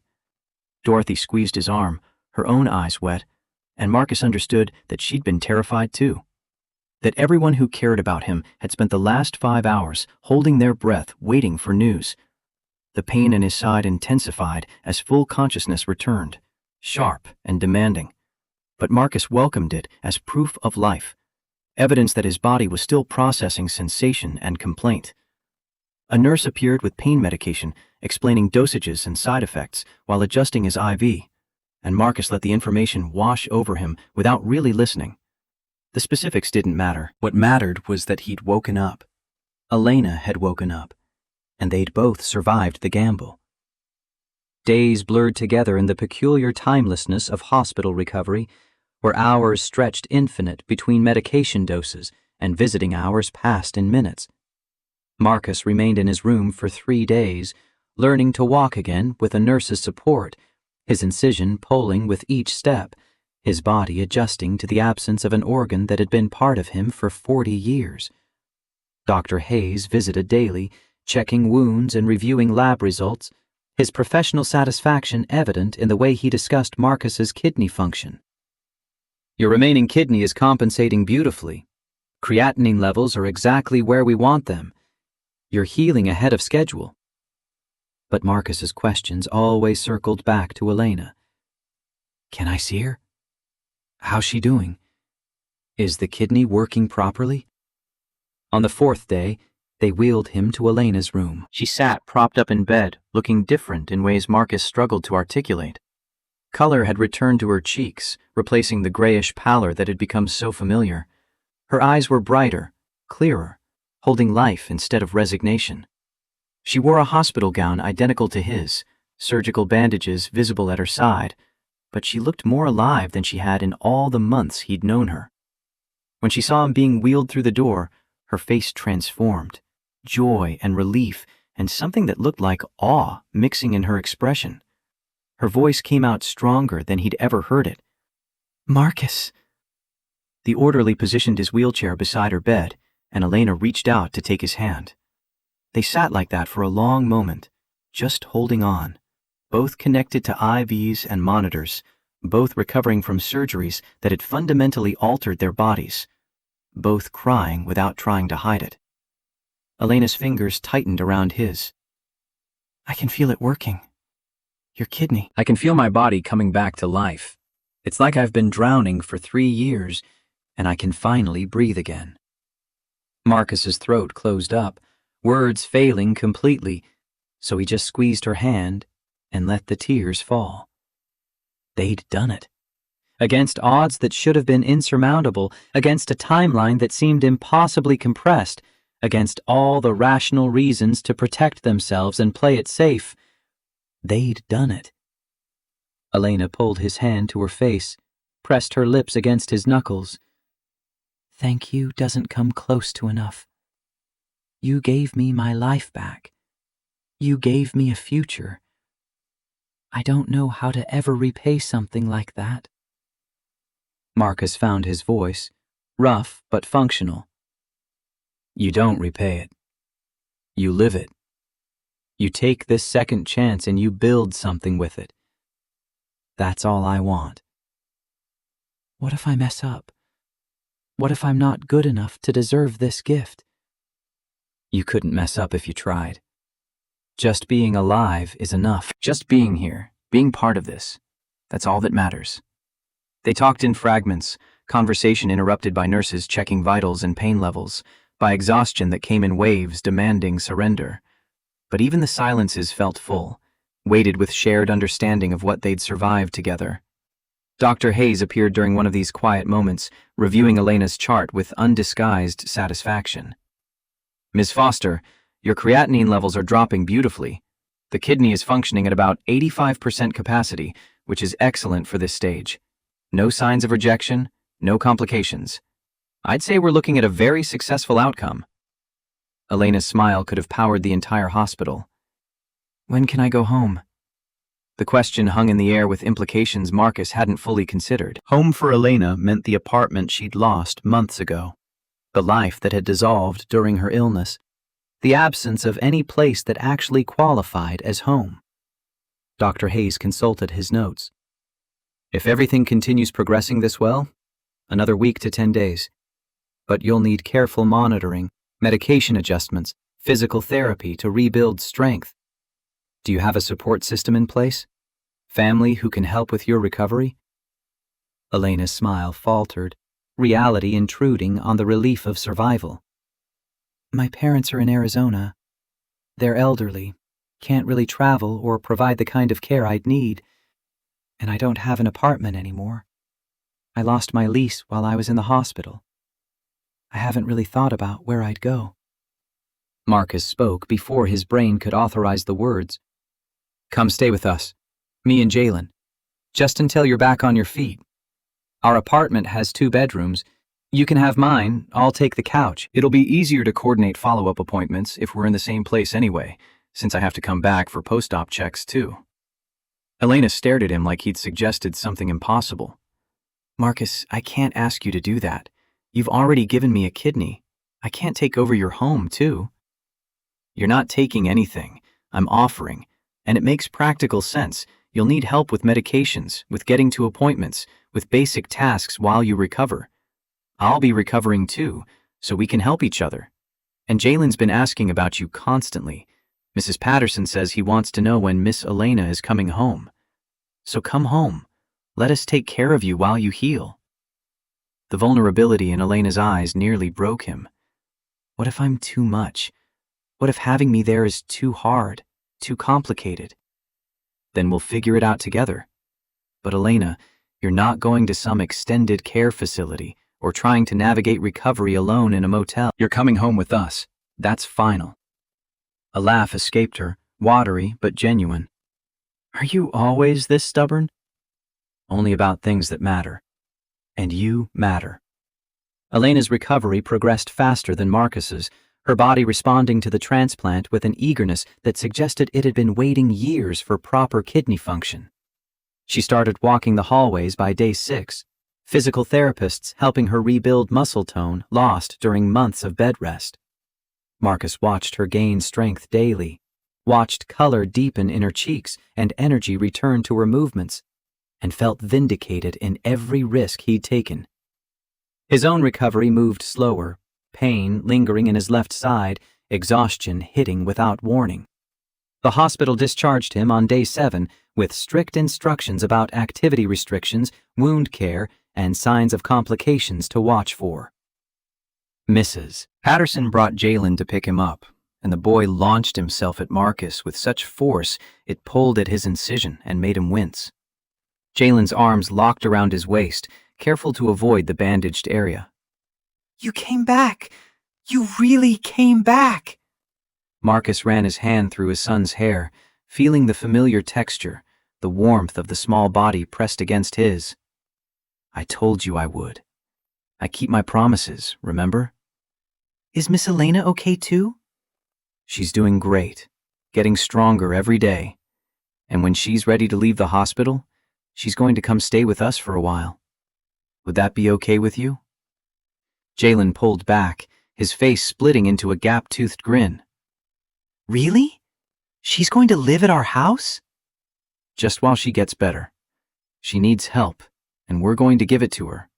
Dorothy squeezed his arm, her own eyes wet, and Marcus understood that she'd been terrified too. That everyone who cared about him had spent the last 5 hours holding their breath waiting for news. The pain in his side intensified as full consciousness returned, sharp and demanding. But Marcus welcomed it as proof of life, evidence that his body was still processing sensation and complaint. A nurse appeared with pain medication, explaining dosages and side effects while adjusting his IV, and Marcus let the information wash over him without really listening. The specifics didn't matter. What mattered was that he'd woken up. Elena had woken up, and they'd both survived the gamble. Days blurred together in the peculiar timelessness of hospital recovery, where hours stretched infinite between medication doses and visiting hours passed in minutes. Marcus remained in his room for 3 days, learning to walk again with a nurse's support, his incision pulling with each step, his body adjusting to the absence of an organ that had been part of him for 40 years. Dr. Hayes visited daily, checking wounds and reviewing lab results, his professional satisfaction evident in the way he discussed Marcus's kidney function. Your remaining kidney is compensating beautifully. Creatinine levels are exactly where we want them. You're healing ahead of schedule. But Marcus's questions always circled back to Elena. Can I see her? How's she doing? Is the kidney working properly? On the 4th day, They wheeled him to Elena's room. She sat propped up in bed, looking different in ways Marcus struggled to articulate. Color had returned to her cheeks, replacing the grayish pallor that had become so familiar. Her eyes were brighter, clearer, holding life instead of resignation. She wore a hospital gown identical to his, surgical bandages visible at her side, but she looked more alive than she had in all the months he'd known her. When she saw him being wheeled through the door, her face transformed, joy and relief and something that looked like awe mixing in her expression. Her voice came out stronger than he'd ever heard it. "Marcus." The orderly positioned his wheelchair beside her bed, and Elena reached out to take his hand. They sat like that for a long moment, just holding on, both connected to IVs and monitors, both recovering from surgeries that had fundamentally altered their bodies, both crying without trying to hide it. Elena's fingers tightened around his. "I can feel it working. Your kidney." "I can feel my body coming back to life. It's like I've been drowning for 3 years, and I can finally breathe again." Marcus's throat closed up, words failing completely, so he just squeezed her hand and let the tears fall. They'd done it. Against odds that should have been insurmountable, against a timeline that seemed impossibly compressed, against all the rational reasons to protect themselves and play it safe, they'd done it. Elena pulled his hand to her face, pressed her lips against his knuckles. "Thank you doesn't come close to enough. You gave me my life back. You gave me a future. I don't know how to ever repay something like that." Marcus found his voice, rough but functional. "You don't repay it. You live it. You take this second chance and you build something with it. That's all I want." "What if I mess up? What if I'm not good enough to deserve this gift?" "You couldn't mess up if you tried. Just being alive is enough. Just being here, being part of this. That's all that matters." They talked in fragments, conversation interrupted by nurses checking vitals and pain levels, by exhaustion that came in waves demanding surrender. But even the silences felt full, weighted with shared understanding of what they'd survived together. Dr. Hayes appeared during one of these quiet moments, reviewing Elena's chart with undisguised satisfaction. "Ms. Foster, your creatinine levels are dropping beautifully. The kidney is functioning at about 85% capacity, which is excellent for this stage. No signs of rejection, no complications. I'd say we're looking at a very successful outcome." Elena's smile could have powered the entire hospital. "When can I go home?" The question hung in the air with implications Marcus hadn't fully considered. Home for Elena meant the apartment she'd lost months ago, the life that had dissolved during her illness, the absence of any place that actually qualified as home. Dr. Hayes consulted his notes. "If everything continues progressing this well, another week to 10 days. But you'll need careful monitoring, medication adjustments, physical therapy to rebuild strength. Do you have a support system in place? Family who can help with your recovery?" Elena's smile faltered, reality intruding on the relief of survival. "My parents are in Arizona. They're elderly, can't really travel or provide the kind of care I'd need, and I don't have an apartment anymore. I lost my lease while I was in the hospital. I haven't really thought about where I'd go." Marcus spoke before his brain could authorize the words. "Come stay with us, me and Jalen, just until you're back on your feet. Our apartment has 2 bedrooms. You can have mine, I'll take the couch. It'll be easier to coordinate follow-up appointments if we're in the same place anyway, since I have to come back for post-op checks too." Elena stared at him like he'd suggested something impossible. "Marcus, I can't ask you to do that. You've already given me a kidney. I can't take over your home, too." "You're not taking anything. I'm offering. And it makes practical sense. You'll need help with medications, with getting to appointments, with basic tasks while you recover. I'll be recovering too, so we can help each other. And Jalen's been asking about you constantly. Mrs. Patterson says he wants to know when Miss Elena is coming home. So come home. Let us take care of you while you heal." The vulnerability in Elena's eyes nearly broke him. What if I'm too much? What if having me there is too hard, too complicated? Then we'll figure it out together. But Elena, you're not going to some extended care facility or trying to navigate recovery alone in a motel. You're coming home with us. That's final. A laugh escaped her, watery but genuine. Are you always this stubborn? Only about things that matter. And you matter. Elena's recovery progressed faster than Marcus's, her body responding to the transplant with an eagerness that suggested it had been waiting years for proper kidney function. She started walking the hallways by day 6, physical therapists helping her rebuild muscle tone lost during months of bed rest. Marcus watched her gain strength daily, watched color deepen in her cheeks and energy return to her movements, and felt vindicated in every risk he'd taken. His own recovery moved slower, pain lingering in his left side, exhaustion hitting without warning. The hospital discharged him on day 7 with strict instructions about activity restrictions, wound care, and signs of complications to watch for. Mrs. Patterson brought Jalen to pick him up, and the boy launched himself at Marcus with such force it pulled at his incision and made him wince. Jalen's arms locked around his waist, careful to avoid the bandaged area. You came back. You really came back. Marcus ran his hand through his son's hair, feeling the familiar texture, the warmth of the small body pressed against his. I told you I would. I keep my promises, remember? Is Miss Elena okay too? She's doing great, getting stronger every day. And when she's ready to leave the hospital, she's going to come stay with us for a while. Would that be okay with you? Jalen pulled back, his face splitting into a gap-toothed grin. Really? She's going to live at our house? Just while she gets better. She needs help, and we're going to give it to her.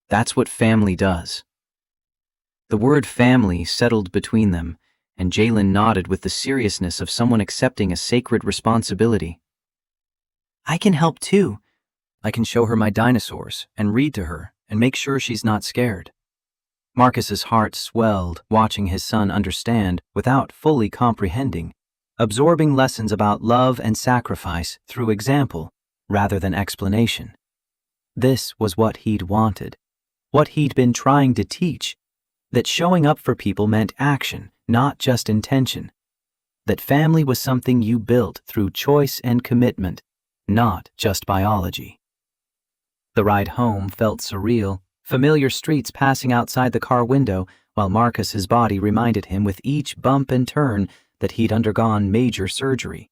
That's what family does. The word family settled between them, and Jalen nodded with the seriousness of someone accepting a sacred responsibility. I can help too. I can show her my dinosaurs and read to her and make sure she's not scared. Marcus's heart swelled, watching his son understand without fully comprehending, absorbing lessons about love and sacrifice through example rather than explanation. This was what he'd wanted, what he'd been trying to teach, that showing up for people meant action, not just intention, that family was something you built through choice and commitment, not just biology. The ride home felt surreal, familiar streets passing outside the car window, while Marcus's body reminded him with each bump and turn that he'd undergone major surgery.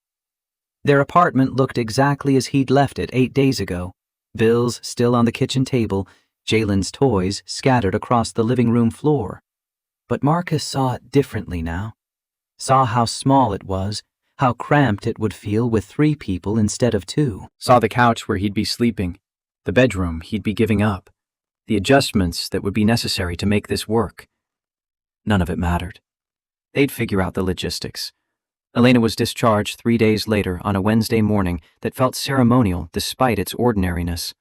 Their apartment looked exactly as he'd left it 8 days ago, bills still on the kitchen table, Jalen's toys scattered across the living room floor. But Marcus saw it differently now, saw how small it was, how cramped it would feel with 3 people instead of 2. Saw the couch where he'd be sleeping, the bedroom he'd be giving up, the adjustments that would be necessary to make this work. None of it mattered. They'd figure out the logistics. Elena was discharged 3 days later on a Wednesday morning that felt ceremonial despite its ordinariness.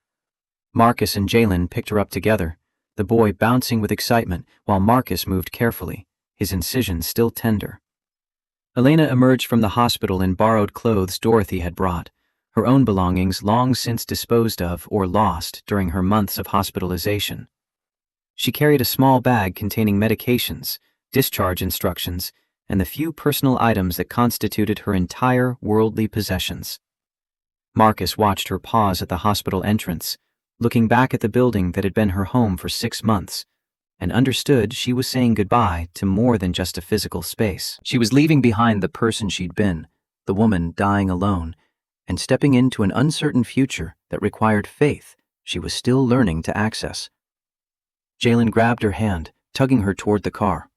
Marcus and Jalen picked her up together, the boy bouncing with excitement while Marcus moved carefully, his incision still tender. Elena emerged from the hospital in borrowed clothes Dorothy had brought, her own belongings long since disposed of or lost during her months of hospitalization. She carried a small bag containing medications, discharge instructions, and the few personal items that constituted her entire worldly possessions. Marcus watched her pause at the hospital entrance, looking back at the building that had been her home for 6 months, and understood she was saying goodbye to more than just a physical space. She was leaving behind the person she'd been, the woman dying alone, and stepping into an uncertain future that required faith she was still learning to access. Jalen grabbed her hand, tugging her toward the car.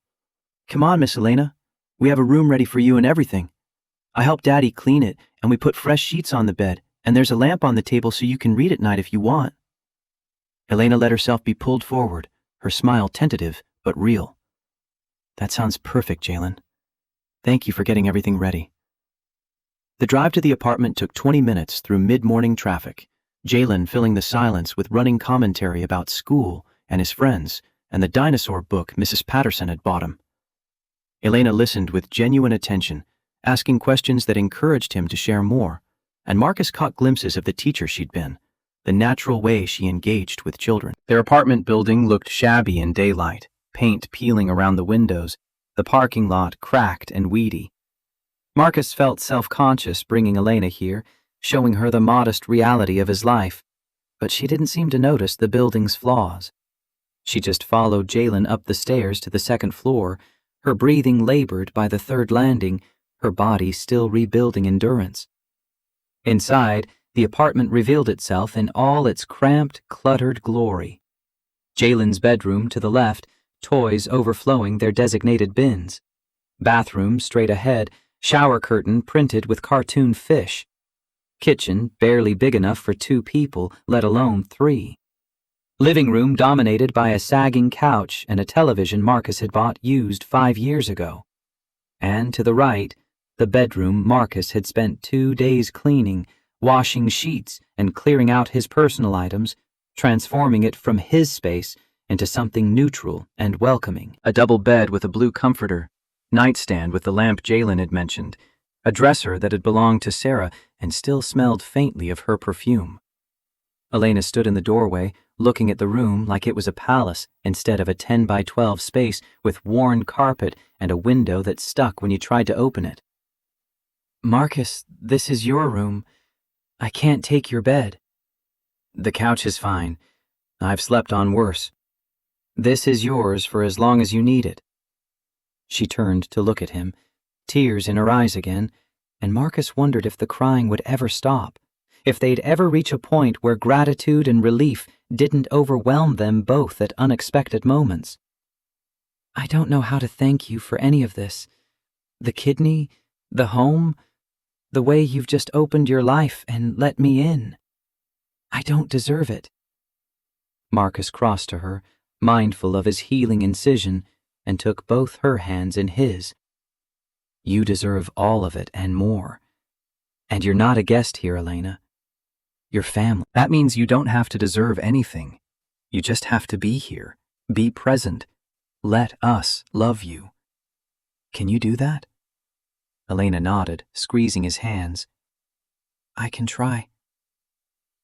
Come on, Miss Elena. We have a room ready for you and everything. I helped Daddy clean it, and we put fresh sheets on the bed, and there's a lamp on the table so you can read at night if you want. Elena let herself be pulled forward, her smile tentative but real. That sounds perfect, Jalen. Thank you for getting everything ready. The drive to the apartment took 20 minutes through mid-morning traffic, Jalen filling the silence with running commentary about school and his friends and the dinosaur book Mrs. Patterson had bought him. Elena listened with genuine attention, asking questions that encouraged him to share more, and Marcus caught glimpses of the teacher she'd been, the natural way she engaged with children. Their apartment building looked shabby in daylight, paint peeling around the windows, the parking lot cracked and weedy. Marcus felt self-conscious bringing Elena here, showing her the modest reality of his life, but she didn't seem to notice the building's flaws. She just followed Jalen up the stairs to the second floor, her breathing labored by the third landing, her body still rebuilding endurance. Inside, the apartment revealed itself in all its cramped, cluttered glory. Jalen's bedroom to the left, toys overflowing their designated bins. Bathroom straight ahead, shower curtain printed with cartoon fish. Kitchen barely big enough for 2 people, let alone 3. Living room dominated by a sagging couch and a television Marcus had bought used 5 years ago. And to the right, the bedroom Marcus had spent 2 days cleaning, washing sheets and clearing out his personal items, transforming it from his space into something neutral and welcoming. A double bed with a blue comforter, nightstand with the lamp Jalen had mentioned, a dresser that had belonged to Sarah and still smelled faintly of her perfume. Elena stood in the doorway, looking at the room like it was a palace instead of a 10 by 12 space with worn carpet and a window that stuck when you tried to open it. "Marcus, this is your room. I can't take your bed." "The couch is fine. I've slept on worse. This is yours for as long as you need it." She turned to look at him, tears in her eyes again, and Marcus wondered if the crying would ever stop, if they'd ever reach a point where gratitude and relief didn't overwhelm them both at unexpected moments. "I don't know how to thank you for any of this. The kidney, the home, the way you've just opened your life and let me in. I don't deserve it." Marcus crossed to her, mindful of his healing incision, and took both her hands in his. "You deserve all of it and more. And you're not a guest here, Elena. You're family. That means you don't have to deserve anything. You just have to be here, be present. Let us love you. Can you do that?" Elena nodded, squeezing his hands. "I can try."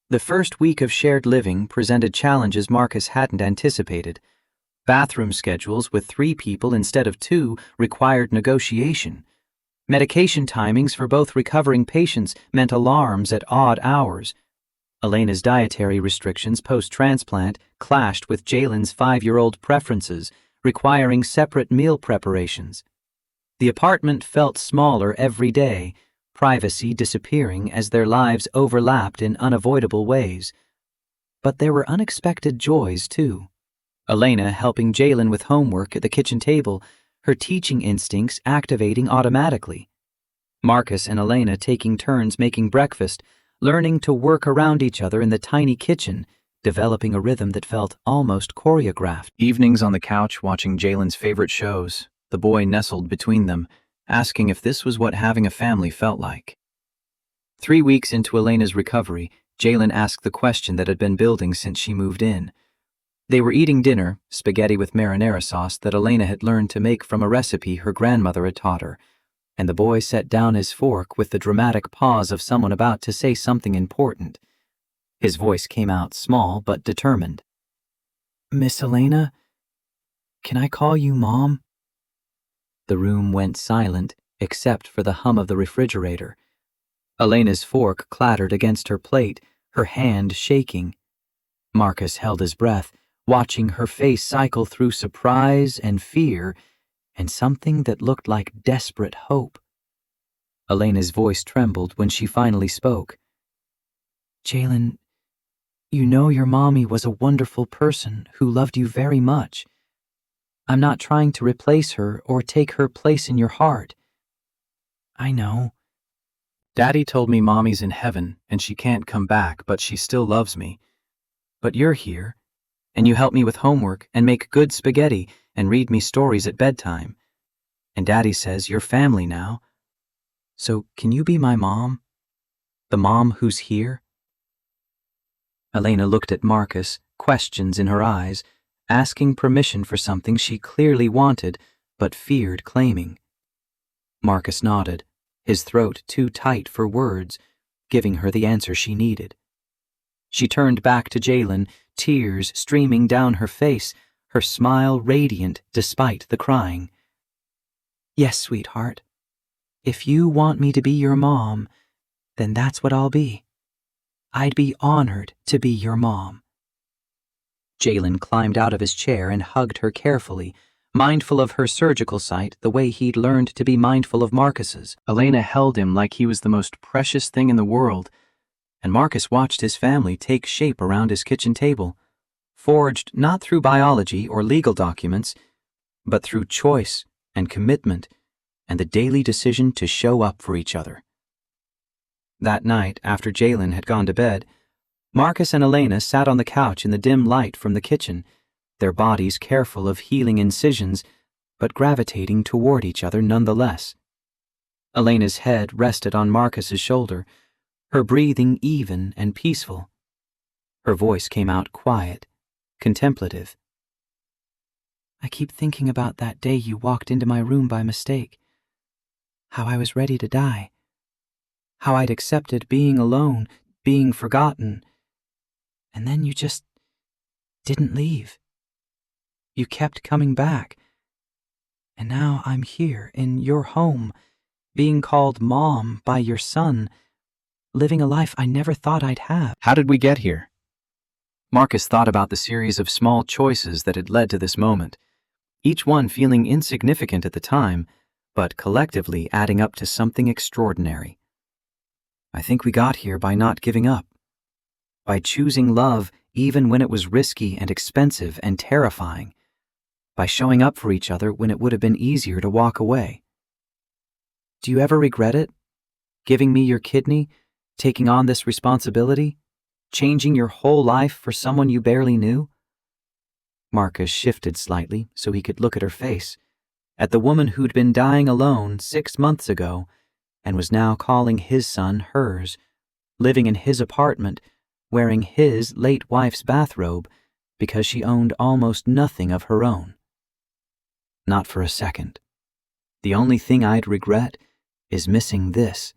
The first week of shared living presented challenges Marcus hadn't anticipated. Bathroom schedules with 3 people instead of 2 required negotiation. Medication timings for both recovering patients meant alarms at odd hours. Elena's dietary restrictions post-transplant clashed with Jalen's 5-year-old preferences, requiring separate meal preparations. The apartment felt smaller every day, privacy disappearing as their lives overlapped in unavoidable ways. But there were unexpected joys, too. Elena helping Jalen with homework at the kitchen table, her teaching instincts activating automatically. Marcus and Elena taking turns making breakfast, learning to work around each other in the tiny kitchen, developing a rhythm that felt almost choreographed. Evenings on the couch watching Jalen's favorite shows, the boy nestled between them, asking if this was what having a family felt like. 3 weeks into Elena's recovery, Jalen asked the question that had been building since she moved in. They were eating dinner, spaghetti with marinara sauce that Elena had learned to make from a recipe her grandmother had taught her, and the boy set down his fork with the dramatic pause of someone about to say something important. His voice came out small but determined. "Miss Elena, can I call you Mom?" The room went silent, except for the hum of the refrigerator. Elena's fork clattered against her plate, her hand shaking. Marcus held his breath, watching her face cycle through surprise and fear and something that looked like desperate hope. Elena's voice trembled when she finally spoke. "Jalen, you know your mommy was a wonderful person who loved you very much. I'm not trying to replace her or take her place in your heart. I know. Daddy told me Mommy's in heaven and she can't come back, but she still loves me. But you're here, and you help me with homework and make good spaghetti and read me stories at bedtime. And Daddy says you're family now. So can you be my mom? The mom who's here?" Elena looked at Marcus, questions in her eyes, asking permission for something she clearly wanted, but feared claiming. Marcus nodded, his throat too tight for words, giving her the answer she needed. She turned back to Jalen, tears streaming down her face, her smile radiant despite the crying. "Yes, sweetheart. If you want me to be your mom, then that's what I'll be. I'd be honored to be your mom." Jalen climbed out of his chair and hugged her carefully, mindful of her surgical site the way he'd learned to be mindful of Marcus's. Elena held him like he was the most precious thing in the world, and Marcus watched his family take shape around his kitchen table, forged not through biology or legal documents, but through choice and commitment and the daily decision to show up for each other. That night, after Jalen had gone to bed, Marcus and Elena sat on the couch in the dim light from the kitchen, their bodies careful of healing incisions, but gravitating toward each other nonetheless. Elena's head rested on Marcus's shoulder, her breathing even and peaceful. Her voice came out quiet, contemplative. "I keep thinking about that day you walked into my room by mistake. How I was ready to die. How I'd accepted being alone, being forgotten. And then you just didn't leave. You kept coming back. And now I'm here in your home, being called Mom by your son, living a life I never thought I'd have." How did we get here? Marcus thought about the series of small choices that had led to this moment, each one feeling insignificant at the time, but collectively adding up to something extraordinary. "I think we got here by not giving up, by choosing love even when it was risky and expensive and terrifying, by showing up for each other when it would have been easier to walk away. Do you ever regret it? Giving me your kidney, taking on this responsibility, changing your whole life for someone you barely knew?" Marcus shifted slightly so he could look at her face, at the woman who'd been dying alone 6 months ago and was now calling his son hers, living in his apartment, wearing his late wife's bathrobe because she owned almost nothing of her own. "Not for a second. The only thing I'd regret is missing this,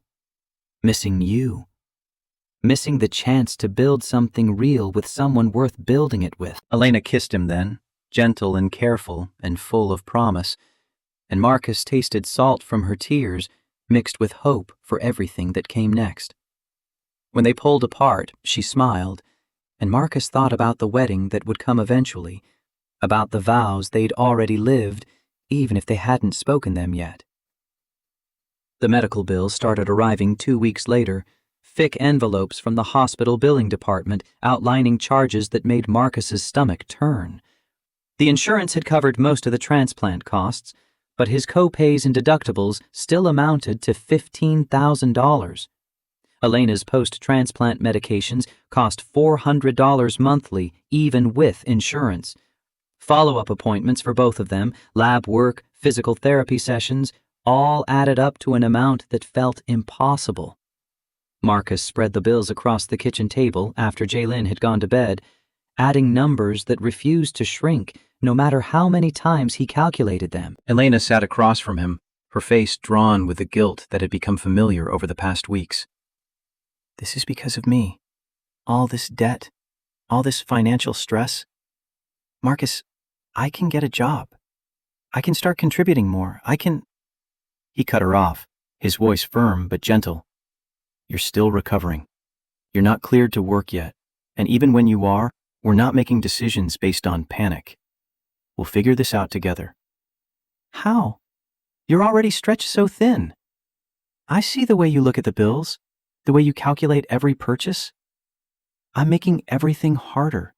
missing you, missing the chance to build something real with someone worth building it with." Elena kissed him then, gentle and careful and full of promise, and Marcus tasted salt from her tears mixed with hope for everything that came next. When they pulled apart, she smiled, and Marcus thought about the wedding that would come eventually, about the vows they'd already lived, even if they hadn't spoken them yet. The medical bills started arriving 2 weeks later, thick envelopes from the hospital billing department outlining charges that made Marcus's stomach turn. The insurance had covered most of the transplant costs, but his co-pays and deductibles still amounted to $15,000. Elena's post-transplant medications cost $400 monthly, even with insurance. Follow-up appointments for both of them, lab work, physical therapy sessions, all added up to an amount that felt impossible. Marcus spread the bills across the kitchen table after Jalen had gone to bed, adding numbers that refused to shrink, no matter how many times he calculated them. Elena sat across from him, her face drawn with the guilt that had become familiar over the past weeks. "This is because of me. All this debt, all this financial stress. Marcus, I can get a job. I can start contributing more. I can—" He cut her off, his voice firm but gentle. "You're still recovering. You're not cleared to work yet, and even when you are, we're not making decisions based on panic. We'll figure this out together." "How? You're already stretched so thin. I see the way you look at the bills, the way you calculate every purchase. I'm making everything harder."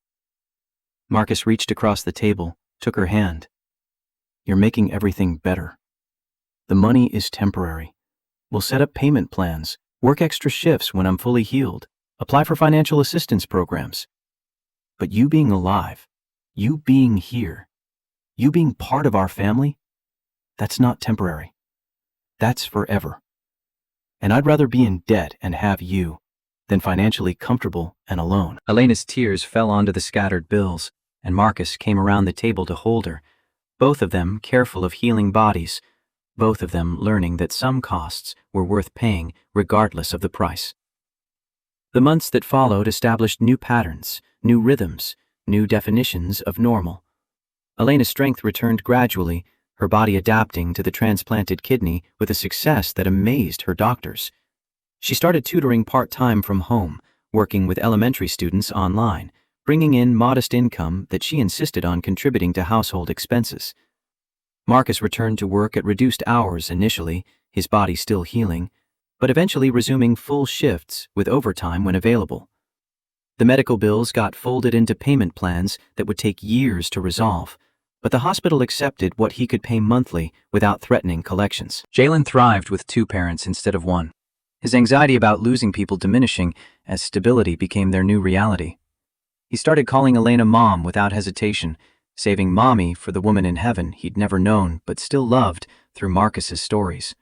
Marcus reached across the table, took her hand. "You're making everything better. The money is temporary. We'll set up payment plans, work extra shifts when I'm fully healed, apply for financial assistance programs. But you being alive, you being here, you being part of our family, that's not temporary. That's forever. And I'd rather be in debt and have you than financially comfortable and alone." Elena's tears fell onto the scattered bills, and Marcus came around the table to hold her, both of them careful of healing bodies, both of them learning that some costs were worth paying regardless of the price. The months that followed established new patterns, new rhythms, new definitions of normal. Elena's strength returned gradually, her body adapting to the transplanted kidney with a success that amazed her doctors. She started tutoring part-time from home, working with elementary students online, bringing in modest income that she insisted on contributing to household expenses. Marcus returned to work at reduced hours initially, his body still healing, but eventually resuming full shifts with overtime when available. The medical bills got folded into payment plans that would take years to resolve, but the hospital accepted what he could pay monthly without threatening collections. Jalen thrived with 2 parents instead of 1. His anxiety about losing people diminishing as stability became their new reality. He started calling Elena Mom without hesitation, saving Mommy for the woman in heaven he'd never known but still loved through Marcus's stories.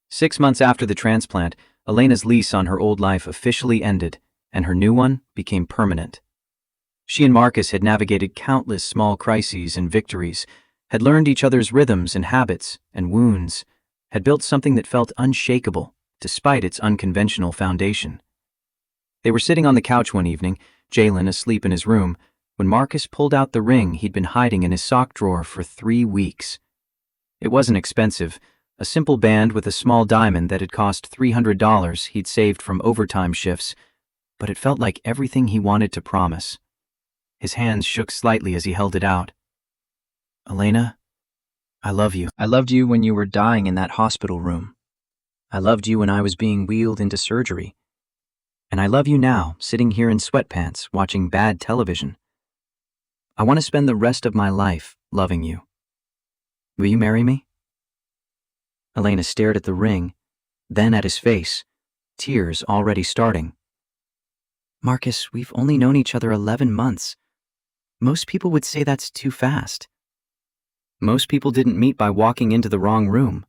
6 months after the transplant, Elena's lease on her old life officially ended, and her new one became permanent. She and Marcus had navigated countless small crises and victories, had learned each other's rhythms and habits and wounds, had built something that felt unshakable despite its unconventional foundation. They were sitting on the couch one evening, Jalen asleep in his room, when Marcus pulled out the ring he'd been hiding in his sock drawer for 3 weeks. It wasn't expensive, a simple band with a small diamond that had cost $300 he'd saved from overtime shifts, but it felt like everything he wanted to promise. His hands shook slightly as he held it out. "Elena, I love you. I loved you when you were dying in that hospital room. I loved you when I was being wheeled into surgery. And I love you now, sitting here in sweatpants, watching bad television. I want to spend the rest of my life loving you. Will you marry me?" Elena stared at the ring, then at his face, tears already starting. "Marcus, we've only known each other 11 months. Most people would say that's too fast. Most people didn't meet by walking into the wrong room.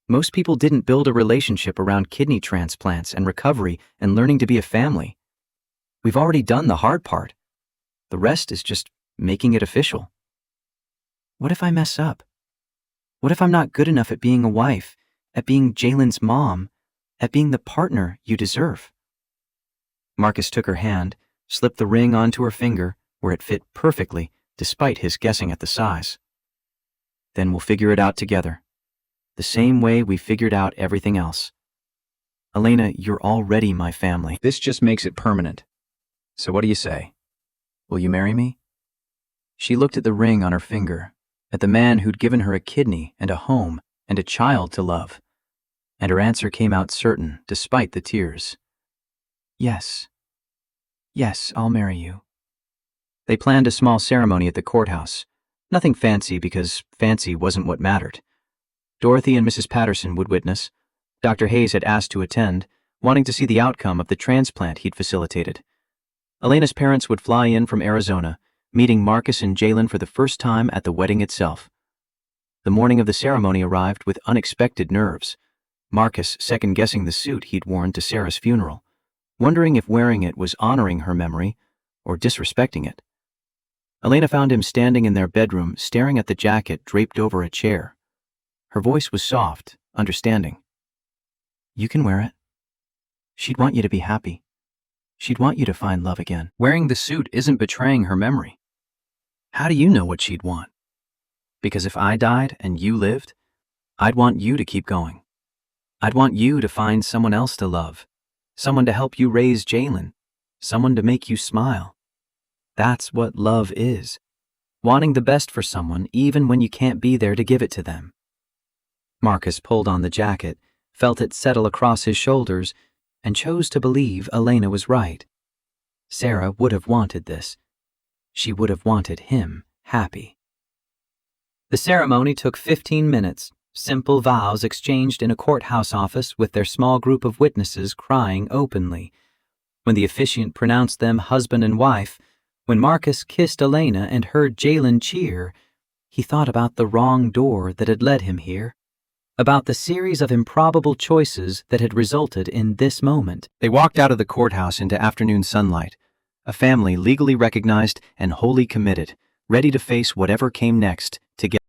Most people didn't build a relationship around kidney transplants and recovery and learning to be a family. We've already done the hard part. The rest is just making it official. What if I mess up? What if I'm not good enough at being a wife, at being Jalen's mom, at being the partner you deserve?" Marcus took her hand, slipped the ring onto her finger, where it fit perfectly, despite his guessing at the size. "Then we'll figure it out together. The same way we figured out everything else. Elena, you're already my family. This just makes it permanent. So what do you say? Will you marry me?" She looked at the ring on her finger, at the man who'd given her a kidney and a home and a child to love, and her answer came out certain, despite the tears. "Yes. Yes, I'll marry you." They planned a small ceremony at the courthouse. Nothing fancy because fancy wasn't what mattered. Dorothy and Mrs. Patterson would witness. Dr. Hayes had asked to attend, wanting to see the outcome of the transplant he'd facilitated. Elena's parents would fly in from Arizona, meeting Marcus and Jalen for the first time at the wedding itself. The morning of the ceremony arrived with unexpected nerves, Marcus second-guessing the suit he'd worn to Sarah's funeral, wondering if wearing it was honoring her memory or disrespecting it. Elena found him standing in their bedroom, staring at the jacket draped over a chair. Her voice was soft, understanding. "You can wear it. She'd want you to be happy. She'd want you to find love again. Wearing the suit isn't betraying her memory. How do you know what she'd want? Because if I died and you lived, I'd want you to keep going. I'd want you to find someone else to love, someone to help you raise Jalen, someone to make you smile. That's what love is. Wanting the best for someone even when you can't be there to give it to them." Marcus pulled on the jacket, felt it settle across his shoulders, and chose to believe Elena was right. Sarah would have wanted this. She would have wanted him happy. The ceremony took 15 minutes, simple vows exchanged in a courthouse office with their small group of witnesses crying openly. When the officiant pronounced them husband and wife, when Marcus kissed Elena and heard Jalen cheer, he thought about the wrong door that had led him here, about the series of improbable choices that had resulted in this moment. They walked out of the courthouse into afternoon sunlight, a family legally recognized and wholly committed, ready to face whatever came next, together.